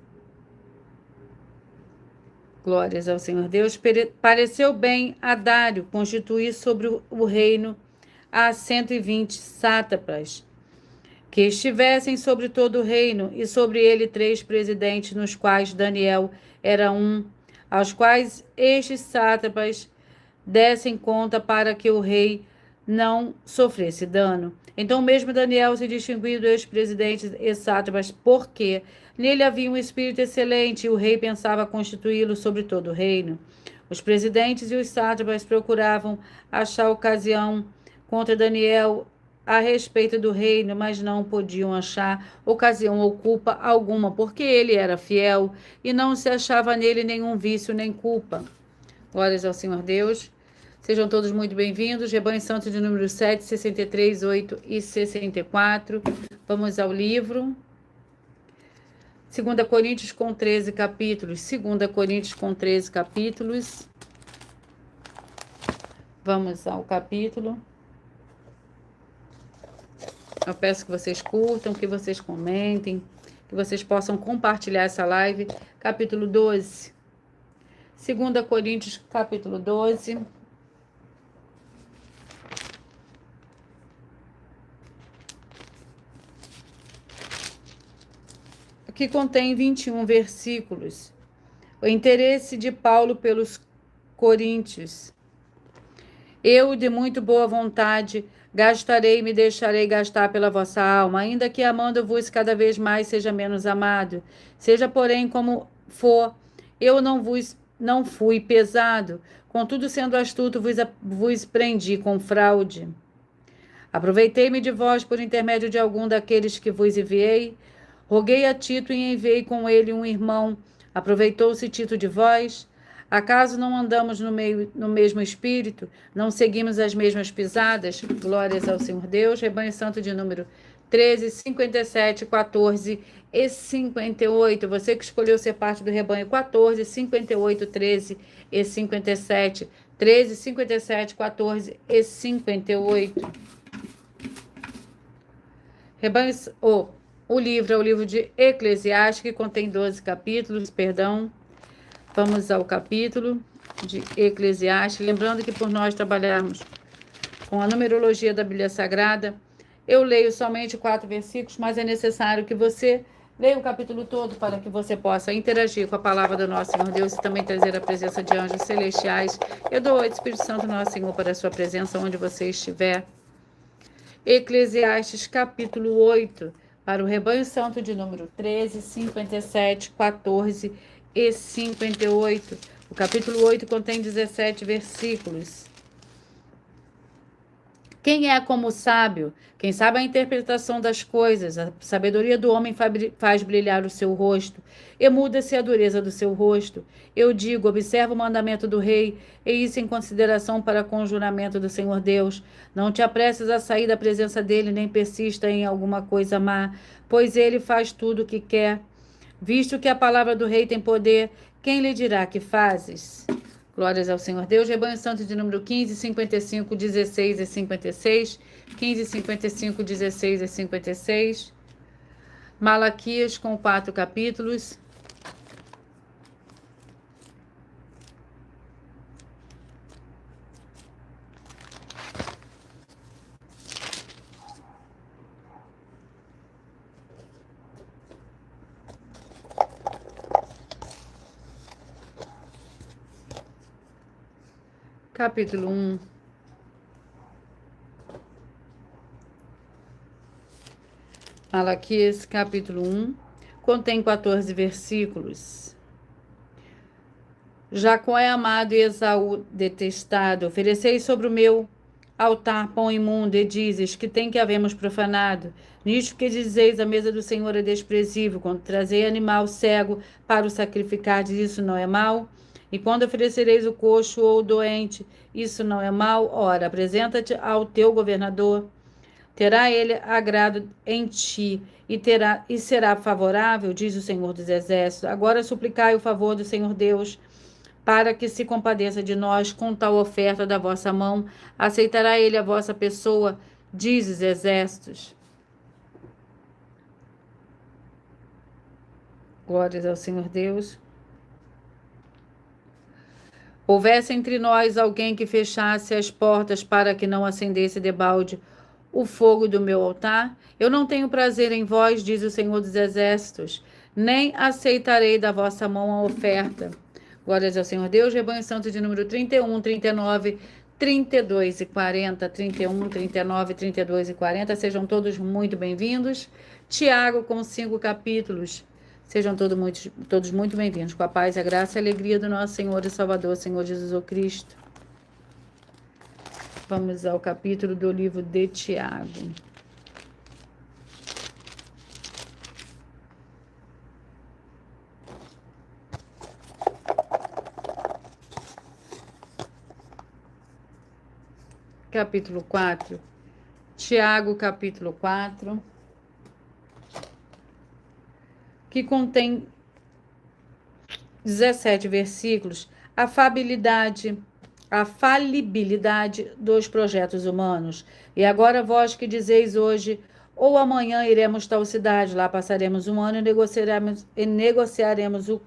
Glórias ao Senhor Deus. Pareceu bem a Dário constituir sobre o reino a 120 sátrapas, que estivessem sobre todo o reino, e sobre ele 3 presidentes, nos quais Daniel era um, aos quais estes sátrapas dessem conta para que o rei não sofresse dano. Então mesmo Daniel se distinguiu dos presidentes e sátrapas, porque nele havia um espírito excelente, e o rei pensava constituí-lo sobre todo o reino. Os presidentes e os sátrapas procuravam achar ocasião contra Daniel a respeito do reino, mas não podiam achar ocasião ou culpa alguma, porque ele era fiel e não se achava nele nenhum vício nem culpa. Glórias ao Senhor Deus. Sejam todos muito bem-vindos. Rebanho Santo de número 7, 63, 8 e 64. Vamos ao livro. 2 Coríntios com 13 capítulos. 2 Coríntios com 13 capítulos. Vamos ao capítulo. Eu peço que vocês curtam, que vocês comentem, que vocês possam compartilhar essa live. Capítulo 12. 2 Coríntios, capítulo 12. Que contém 21 versículos. O interesse de Paulo pelos coríntios. Eu, de muito boa vontade, gastarei e me deixarei gastar pela vossa alma, ainda que amando-vos cada vez mais seja menos amado. Seja, porém, como for, eu não fui pesado. Contudo, sendo astuto, vos prendi com fraude. Aproveitei-me de vós por intermédio de algum daqueles que vos enviei. Roguei a Tito e enviei com ele um irmão. Aproveitou-se Tito de vós? Acaso não andamos no mesmo espírito? Não seguimos as mesmas pisadas? Glórias ao Senhor Deus. Rebanho Santo de número 13, 57, 14 e 58. Você que escolheu ser parte do rebanho 14, 58, 13 e 57. 13, 57, 14 e 58. Rebanho... O livro é o livro de Eclesiastes, que contém 12 capítulos, Vamos ao capítulo de Eclesiastes. Lembrando que por nós trabalharmos com a numerologia da Bíblia Sagrada, eu leio somente 4 versículos, mas é necessário que você leia o capítulo todo para que você possa interagir com a palavra do nosso Senhor Deus e também trazer a presença de anjos celestiais. Eu dou ao Espírito Santo nosso Senhor para a sua presença onde você estiver. Eclesiastes capítulo 8. Para o rebanho santo de número 13, 57, 14 e 58. O capítulo 8 contém 17 versículos. Quem é como o sábio? Quem sabe a interpretação das coisas. A sabedoria do homem faz brilhar o seu rosto, e muda-se a dureza do seu rosto. Eu digo, observa o mandamento do rei, e isso em consideração para com o juramento do Senhor Deus. Não te apresses a sair da presença dele, nem persista em alguma coisa má, pois ele faz tudo o que quer. Visto que a palavra do rei tem poder, quem lhe dirá que fazes? Glórias ao Senhor Deus. Rebanho Santo de número 15, 55, 16 e 56. 15, 55, 16 e 56. Malaquias com 4 capítulos. Capítulo 1. Malaquias, capítulo 1, contém 14 versículos. Jacó é amado e Esaú detestado. Ofereceis sobre o meu altar pão imundo, e dizes que tem que havemos profanado. Nisto que dizeis, a mesa do Senhor é desprezível. Quando trazei animal cego para o sacrificar, isso não é mal? E quando oferecereis o coxo ou o doente, isso não é mal? Ora, apresenta-te ao teu governador. Terá ele agrado em ti e será favorável, diz o Senhor dos Exércitos. Agora suplicai o favor do Senhor Deus, para que se compadeça de nós com tal oferta da vossa mão. Aceitará ele a vossa pessoa, diz os exércitos. Glórias ao Senhor Deus. Houvesse entre nós alguém que fechasse as portas para que não acendesse debalde o fogo do meu altar, eu não tenho prazer em vós, diz o Senhor dos Exércitos, nem aceitarei da vossa mão a oferta. Glórias ao Senhor Deus. Rebanho Santo de número 31, 39, 32 e 40, 31, 39, 32 e 40. Sejam todos muito bem-vindos. Tiago com 5 capítulos. Sejam todos muito bem-vindos. Com a paz, a graça e a alegria do nosso Senhor e Salvador, Senhor Jesus Cristo. Vamos ao capítulo do livro de Tiago. Capítulo 4. Tiago, capítulo 4. Que contém 17 versículos. A falibilidade dos projetos humanos. E agora vós que dizeis hoje, ou amanhã iremos tal cidade, lá passaremos um ano e negociaremos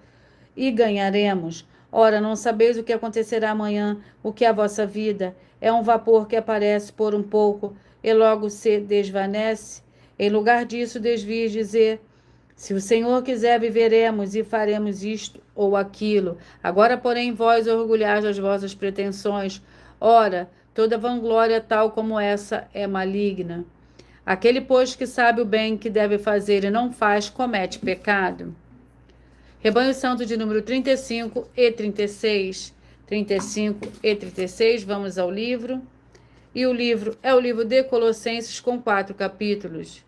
e ganharemos. Ora, não sabeis o que acontecerá amanhã, o que é a vossa vida? É um vapor que aparece por um pouco e logo se desvanece. Em lugar disso, desvies dizer: se o Senhor quiser, viveremos e faremos isto ou aquilo. Agora, porém, vós orgulhais das vossas pretensões. Ora, toda vanglória tal como essa é maligna. Aquele, pois, que sabe o bem que deve fazer e não faz, comete pecado. Rebanho Santo de número 35 e 36. 35 e 36, vamos ao livro. E o livro é o livro de Colossenses com 4 capítulos.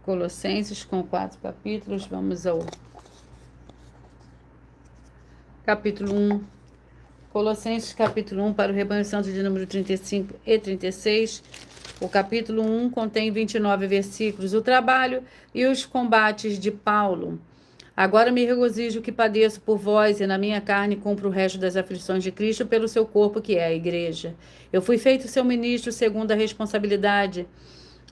Colossenses com 4 capítulos, vamos ao capítulo 1. Colossenses capítulo 1 para o Rebanho Santo de número 35 e 36. O capítulo 1 contém 29 versículos. O trabalho e os combates de Paulo. Agora me regozijo que padeço por vós e na minha carne cumpro o resto das aflições de Cristo pelo seu corpo, que é a igreja. Eu fui feito seu ministro segundo a responsabilidade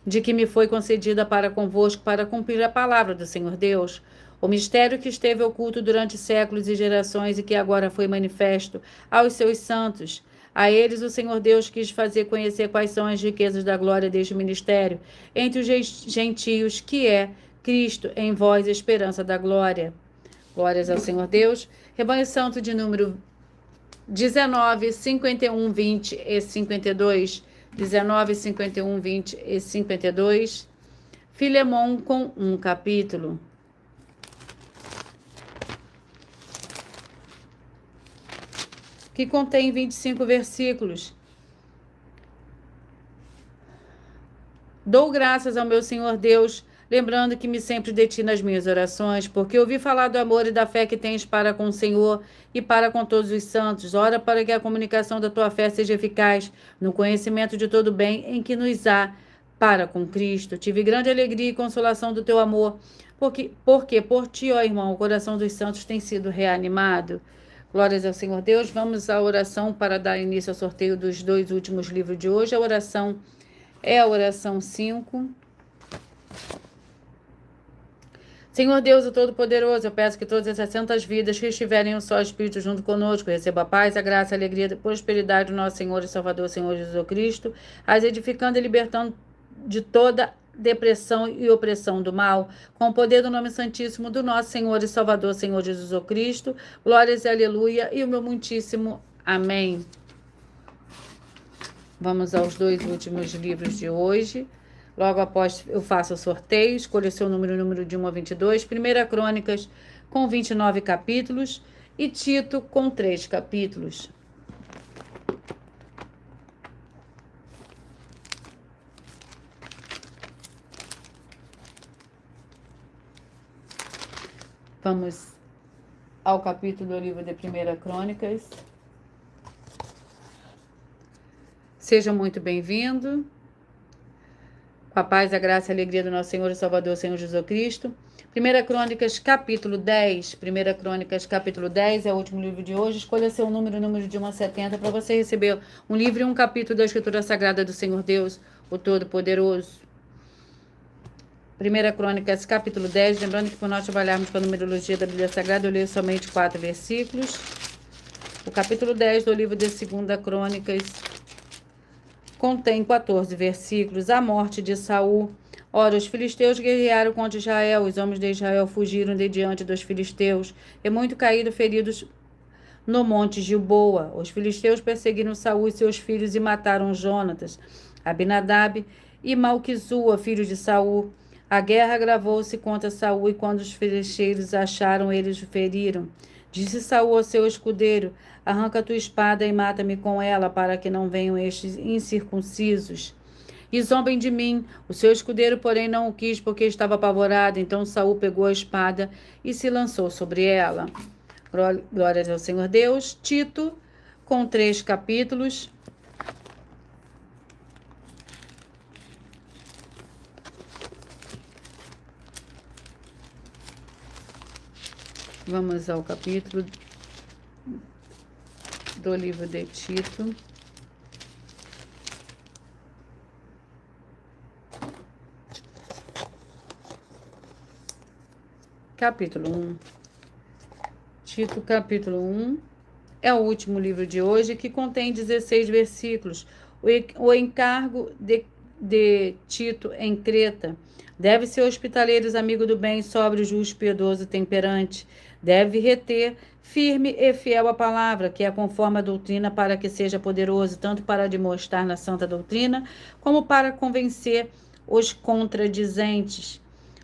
de que me foi concedida para convosco, para cumprir a palavra do Senhor Deus. O mistério que esteve oculto durante séculos e gerações e que agora foi manifesto aos seus santos. A eles o Senhor Deus quis fazer conhecer quais são as riquezas da glória deste ministério entre os gentios, que é Cristo em vós, a esperança da glória. Glórias ao Senhor Deus. Rebanho Santo de número 19, 51, 20 e 52. 19, 51, 20 e 52. Filemon com 1 capítulo. Que contém 25 versículos. Dou graças ao meu Senhor Deus, lembrando que me sempre deti nas minhas orações, porque ouvi falar do amor e da fé que tens para com o Senhor e para com todos os santos. Ora para que a comunicação da tua fé seja eficaz no conhecimento de todo o bem em que nos há para com Cristo. Tive grande alegria e consolação do teu amor, porque por ti, ó irmão, o coração dos santos tem sido reanimado. Glórias ao Senhor Deus. Vamos à oração para dar início ao sorteio dos 2 últimos livros de hoje. A oração é a oração 5. Senhor Deus, o Todo-Poderoso, eu peço que todas essas santas vidas que estiverem em um só Espírito junto conosco, receba a paz, a graça, a alegria e a prosperidade do nosso Senhor e Salvador, Senhor Jesus Cristo, as edificando e libertando de toda depressão e opressão do mal, com o poder do nome santíssimo do nosso Senhor e Salvador, Senhor Jesus Cristo. Glórias e aleluia e o meu muitíssimo amém. Vamos aos 2 últimos livros de hoje. Logo após eu faço o sorteio, escolho o seu número de 1 a 22. 1 Crônicas com 29 capítulos e Tito com 3 capítulos. Vamos ao capítulo do livro de 1 Crônicas. Seja muito bem-vindo. Com a paz, a graça e a alegria do nosso Senhor e Salvador, Senhor Jesus Cristo. 1 Crônicas, capítulo 10. 1 Crônicas, capítulo 10 é o último livro de hoje. Escolha seu número de 1 a 70, para você receber um livro e um capítulo da Escritura Sagrada do Senhor Deus, o Todo-Poderoso. 1 Crônicas, capítulo 10. Lembrando que por nós trabalharmos com a numerologia da Bíblia Sagrada, eu leio somente 4 versículos. O capítulo 10 do livro de 2 Crônicas contém 14 versículos. A morte de Saul. Ora, os filisteus guerrearam contra Israel. Os homens de Israel fugiram de diante dos filisteus, e muito caíram feridos no monte Gilboa. Os filisteus perseguiram Saul e seus filhos e mataram Jonatas, Abinadab e Malquizua, filhos de Saul. A guerra agravou-se contra Saul, e quando os filisteus acharam, eles o feriram. Disse Saul ao seu escudeiro: arranca tua espada e mata-me com ela, para que não venham estes incircuncisos e zombem de mim. O seu escudeiro, porém, não o quis, porque estava apavorado. Então Saul pegou a espada e se lançou sobre ela. Glórias ao Senhor Deus. Tito, com 3 capítulos. Vamos ao capítulo do livro de Tito. Capítulo 1. Tito, capítulo 1, é o último livro de hoje, que contém 16 versículos. O encargo de Tito em Creta. Deve ser hospitaleiros, amigo do bem, sóbrio, justo, piedoso, temperante. Deve reter firme e fiel a palavra, que é conforme a doutrina, para que seja poderoso, tanto para demonstrar na santa doutrina, como para convencer os contradizentes.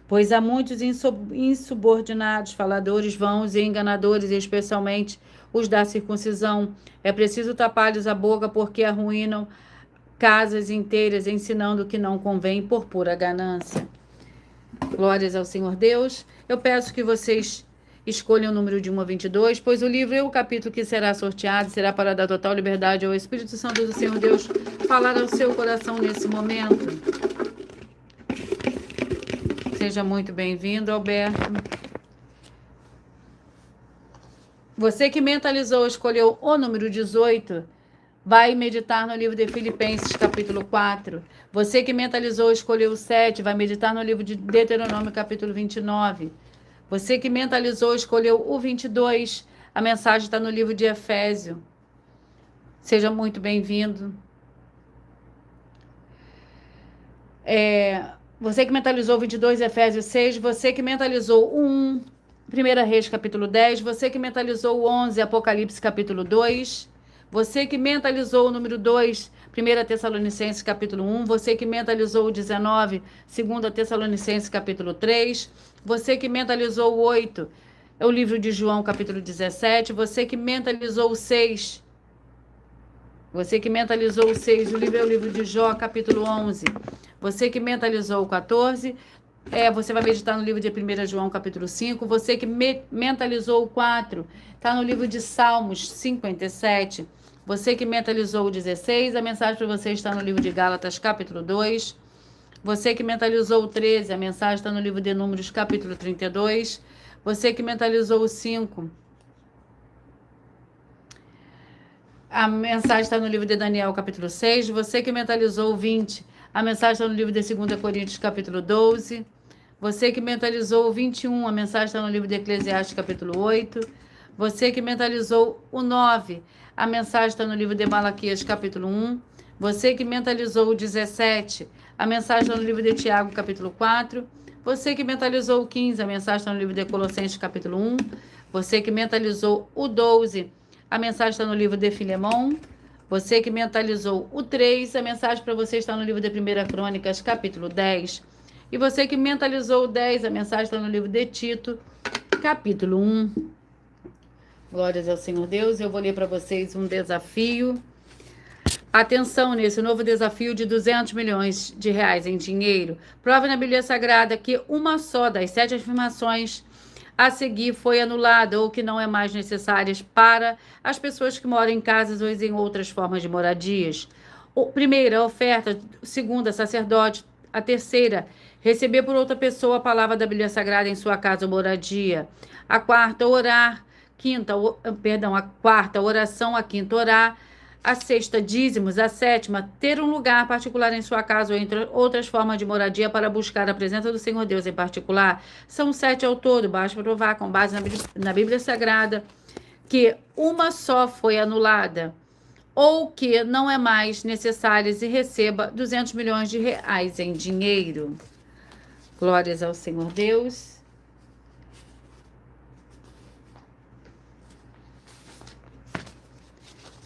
Pois há muitos insubordinados, faladores vãos e enganadores, especialmente os da circuncisão. É preciso tapar-lhes a boca, porque arruinam casas inteiras, ensinando o que não convém por pura ganância. Glórias ao Senhor Deus. Eu peço que vocês escolham o número de 1 a 22, pois o livro e o capítulo que será sorteado será para dar total liberdade ao Espírito Santo do Senhor Deus falar ao seu coração nesse momento. Seja muito bem-vindo, Alberto. Você que mentalizou, escolheu o número 18, vai meditar no livro de Filipenses, capítulo 4. Você que mentalizou, escolheu o 7, vai meditar no livro de Deuteronômio, capítulo 29. Você que mentalizou, escolheu o 22, a mensagem está no livro de Efésios. Seja muito bem-vindo. Você que mentalizou o 22, Efésios 6, você que mentalizou o 1, 1 Reis, capítulo 10, você que mentalizou o 11, Apocalipse, capítulo 2, você que mentalizou o número 2, 1 Tessalonicenses, capítulo 1, você que mentalizou o 19, 2 Tessalonicenses, capítulo 3, você que mentalizou o 8, é o livro de João, capítulo 17, você que mentalizou o 6, você que mentalizou o 6, o livro é o livro de Jó, capítulo 11. Você que mentalizou o 14, você vai meditar no livro de 1 João, capítulo 5. Você que mentalizou o 4, está no livro de Salmos 57. Você que mentalizou o 16, a mensagem para você está no livro de Gálatas, capítulo 2. Você que mentalizou o 13, a mensagem está no livro de Números, capítulo 32. Você que mentalizou o 5, a mensagem está no livro de Daniel, capítulo 6. Você que mentalizou o 20, a mensagem está no livro de 2 Coríntios, capítulo 12. Você que mentalizou o 21, a mensagem está no livro de Eclesiastes, capítulo 8. Você que mentalizou o 9, a mensagem está no livro de Malaquias, capítulo 1. Você que mentalizou o 17, a mensagem está no livro de Tiago, capítulo 4. Você que mentalizou o 15, a mensagem está no livro de Colossenses, capítulo 1. Você que mentalizou o 12, a mensagem está no livro de Filemão. Você que mentalizou o 3, a mensagem para você está no livro de 1 Crônicas, capítulo 10. E você que mentalizou o 10, a mensagem está no livro de Tito, capítulo 1. Glórias ao Senhor Deus. Eu vou ler para vocês um desafio. Atenção nesse novo desafio de 200 milhões de reais em dinheiro. Prove na Bíblia Sagrada que uma só das 7 afirmações a seguir foi anulada ou que não é mais necessária para as pessoas que moram em casas ou em outras formas de moradias. Primeira, oferta. Segunda, sacerdote. A terceira, receber por outra pessoa a palavra da Bíblia Sagrada em sua casa ou moradia. A quarta, orar. A quarta, oração. A quinta, orar. A sexta, dízimos. A sétima, ter um lugar particular em sua casa ou entre outras formas de moradia para buscar a presença do Senhor Deus em particular. São 7 ao todo. Basta provar, com base na Bíblia Sagrada, que uma só foi anulada ou que não é mais necessária e receba 200 milhões de reais em dinheiro. Glórias ao Senhor Deus.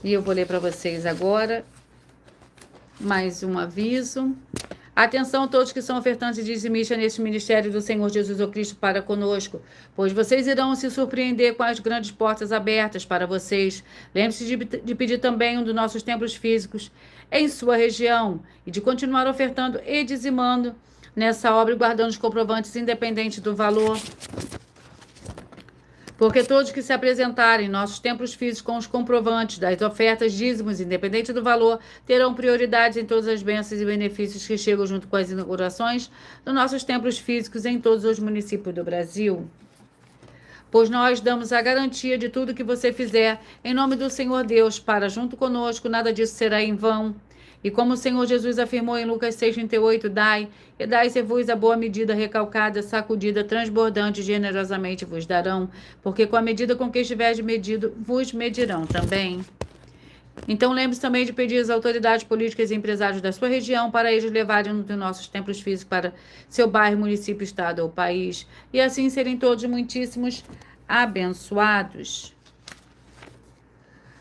E eu vou ler para vocês agora mais um aviso. Atenção todos que são ofertantes e dizimistas neste ministério do Senhor Jesus o Cristo para conosco, pois vocês irão se surpreender com as grandes portas abertas para vocês. Lembre-se de pedir também um dos nossos templos físicos em sua região e de continuar ofertando e dizimando nessa obra e guardando os comprovantes independentes do valor. Porque todos que se apresentarem em nossos templos físicos com os comprovantes das ofertas, dízimos, independente do valor, terão prioridade em todas as bênçãos e benefícios que chegam junto com as inaugurações dos nossos templos físicos em todos os municípios do Brasil. Pois nós damos a garantia de tudo que você fizer em nome do Senhor Deus para junto conosco, nada disso será em vão. E como o Senhor Jesus afirmou em Lucas 6,38, dai-se-vos a boa medida, recalcada, sacudida, transbordante, generosamente vos darão, porque com a medida com que estiveres medido, vos medirão também. Então lembre-se também de pedir às autoridades políticas e empresários da sua região para eles levarem um dos nossos templos físicos para seu bairro, município, estado ou país, e assim serem todos muitíssimos abençoados.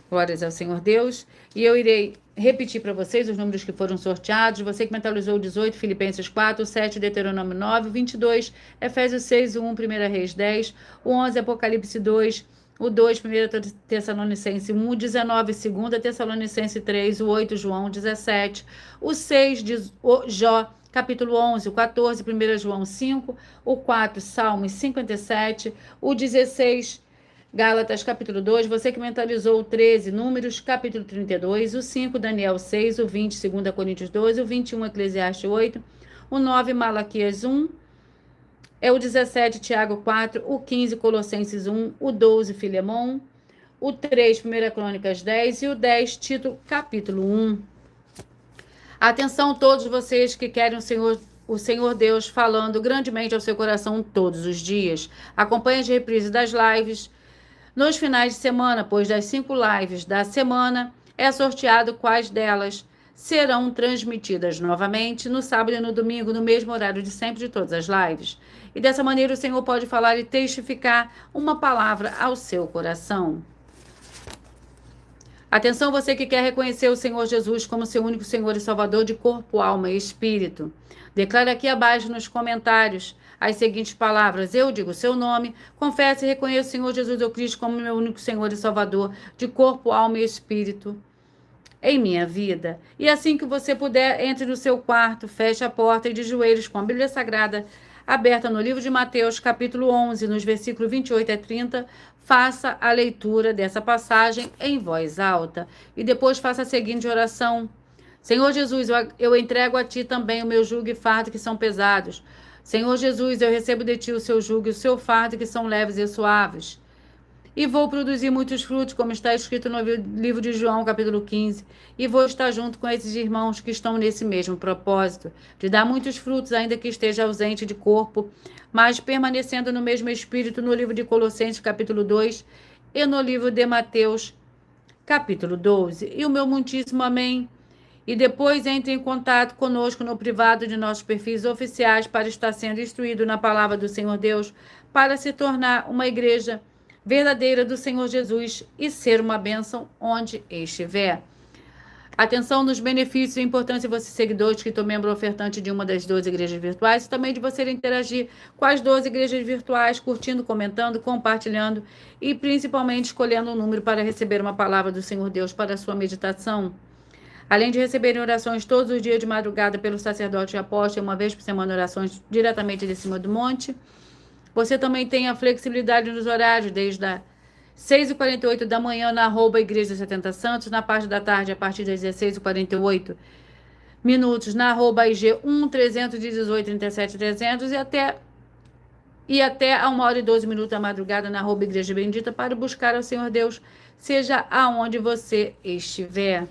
Glórias ao Senhor Deus. E eu irei repetir para vocês os números que foram sorteados. Você que mentalizou 18, Filipenses 4, 7, Deuteronômio 9, 22, Efésios 6, 1, 1 Reis 10, o 11, Apocalipse 2, o 2, 1 Tessalonicenses 1, o 19, 2 Tessalonicenses 3, o 8, João 17, o 6, Jó, capítulo 11, o 14, 1 João 5, o 4, Salmos 57, o 16, Gálatas, capítulo 2, você que mentalizou o 13, Números, capítulo 32, o 5, Daniel 6, o 20, 2 Coríntios 12, o 21, Eclesiastes 8, o 9, Malaquias 1, o 17, Tiago 4, o 15, Colossenses 1, o 12, Filemão, o 3, 1 Crônicas 10 e o 10, Tito, capítulo 1. Atenção todos vocês que querem o Senhor Deus falando grandemente ao seu coração todos os dias. Acompanhe as reprises das lives nos finais de semana, pois das 5 lives da semana é sorteado quais delas serão transmitidas novamente no sábado e no domingo, no mesmo horário de sempre de todas as lives. E dessa maneira o Senhor pode falar e testificar uma palavra ao seu coração. Atenção você que quer reconhecer o Senhor Jesus como seu único Senhor e Salvador de corpo, alma e espírito. Declare aqui abaixo nos comentários as seguintes palavras: eu digo o seu nome, confesso e reconheço o Senhor Jesus o Cristo como meu único Senhor e Salvador de corpo, alma e espírito em minha vida. E assim que você puder, entre no seu quarto, feche a porta e de joelhos com a Bíblia Sagrada aberta no livro de Mateus, capítulo 11, nos versículos 28 a 30, faça a leitura dessa passagem em voz alta. E depois faça a seguinte oração: Senhor Jesus, eu entrego a Ti também o meu jugo e fardo que são pesados. Senhor Jesus, eu recebo de Ti o seu jugo e o seu fardo que são leves e suaves. E vou produzir muitos frutos, como está escrito no livro de João, capítulo 15. E vou estar junto com esses irmãos que estão nesse mesmo propósito, de dar muitos frutos, ainda que esteja ausente de corpo, mas permanecendo no mesmo espírito, no livro de Colossenses, capítulo 2, e no livro de Mateus, capítulo 12. E o meu muitíssimo amém. E depois entre em contato conosco no privado de nossos perfis oficiais para estar sendo instruído na palavra do Senhor Deus, para se tornar uma igreja verdadeira do Senhor Jesus e ser uma bênção onde estiver. Atenção nos benefícios e importância de você seguidor, inscrito membro ofertante de uma das 12 igrejas virtuais, e também de você interagir com as 12 igrejas virtuais, curtindo, comentando, compartilhando e principalmente escolhendo um número para receber uma palavra do Senhor Deus para a sua meditação. Além de receberem orações todos os dias de madrugada pelo sacerdote e apóstolo, uma vez por semana orações diretamente de cima do monte, você também tem a flexibilidade nos horários, desde as 6h48 da manhã na @Igreja 70 Santos, na parte da tarde a partir das 16h48 na @IG 1-318-37-300 e até a 1h12 da madrugada na @Igreja Bendita para buscar ao Senhor Deus, seja aonde você estiver.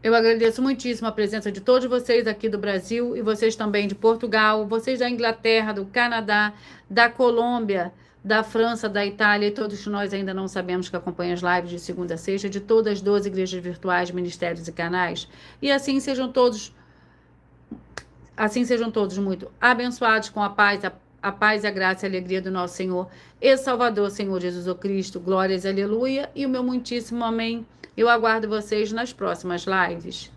Eu agradeço muitíssimo a presença de todos vocês aqui do Brasil e vocês também de Portugal, vocês da Inglaterra, do Canadá, da Colômbia, da França, da Itália e todos nós ainda não sabemos que acompanham as lives de segunda a sexta de todas as 12 igrejas virtuais, ministérios e canais. E assim sejam todos muito abençoados com a paz e a graça e a alegria do nosso Senhor e Salvador, Senhor Jesus Cristo. Glórias, aleluia, e o meu muitíssimo amém. Eu aguardo vocês nas próximas lives.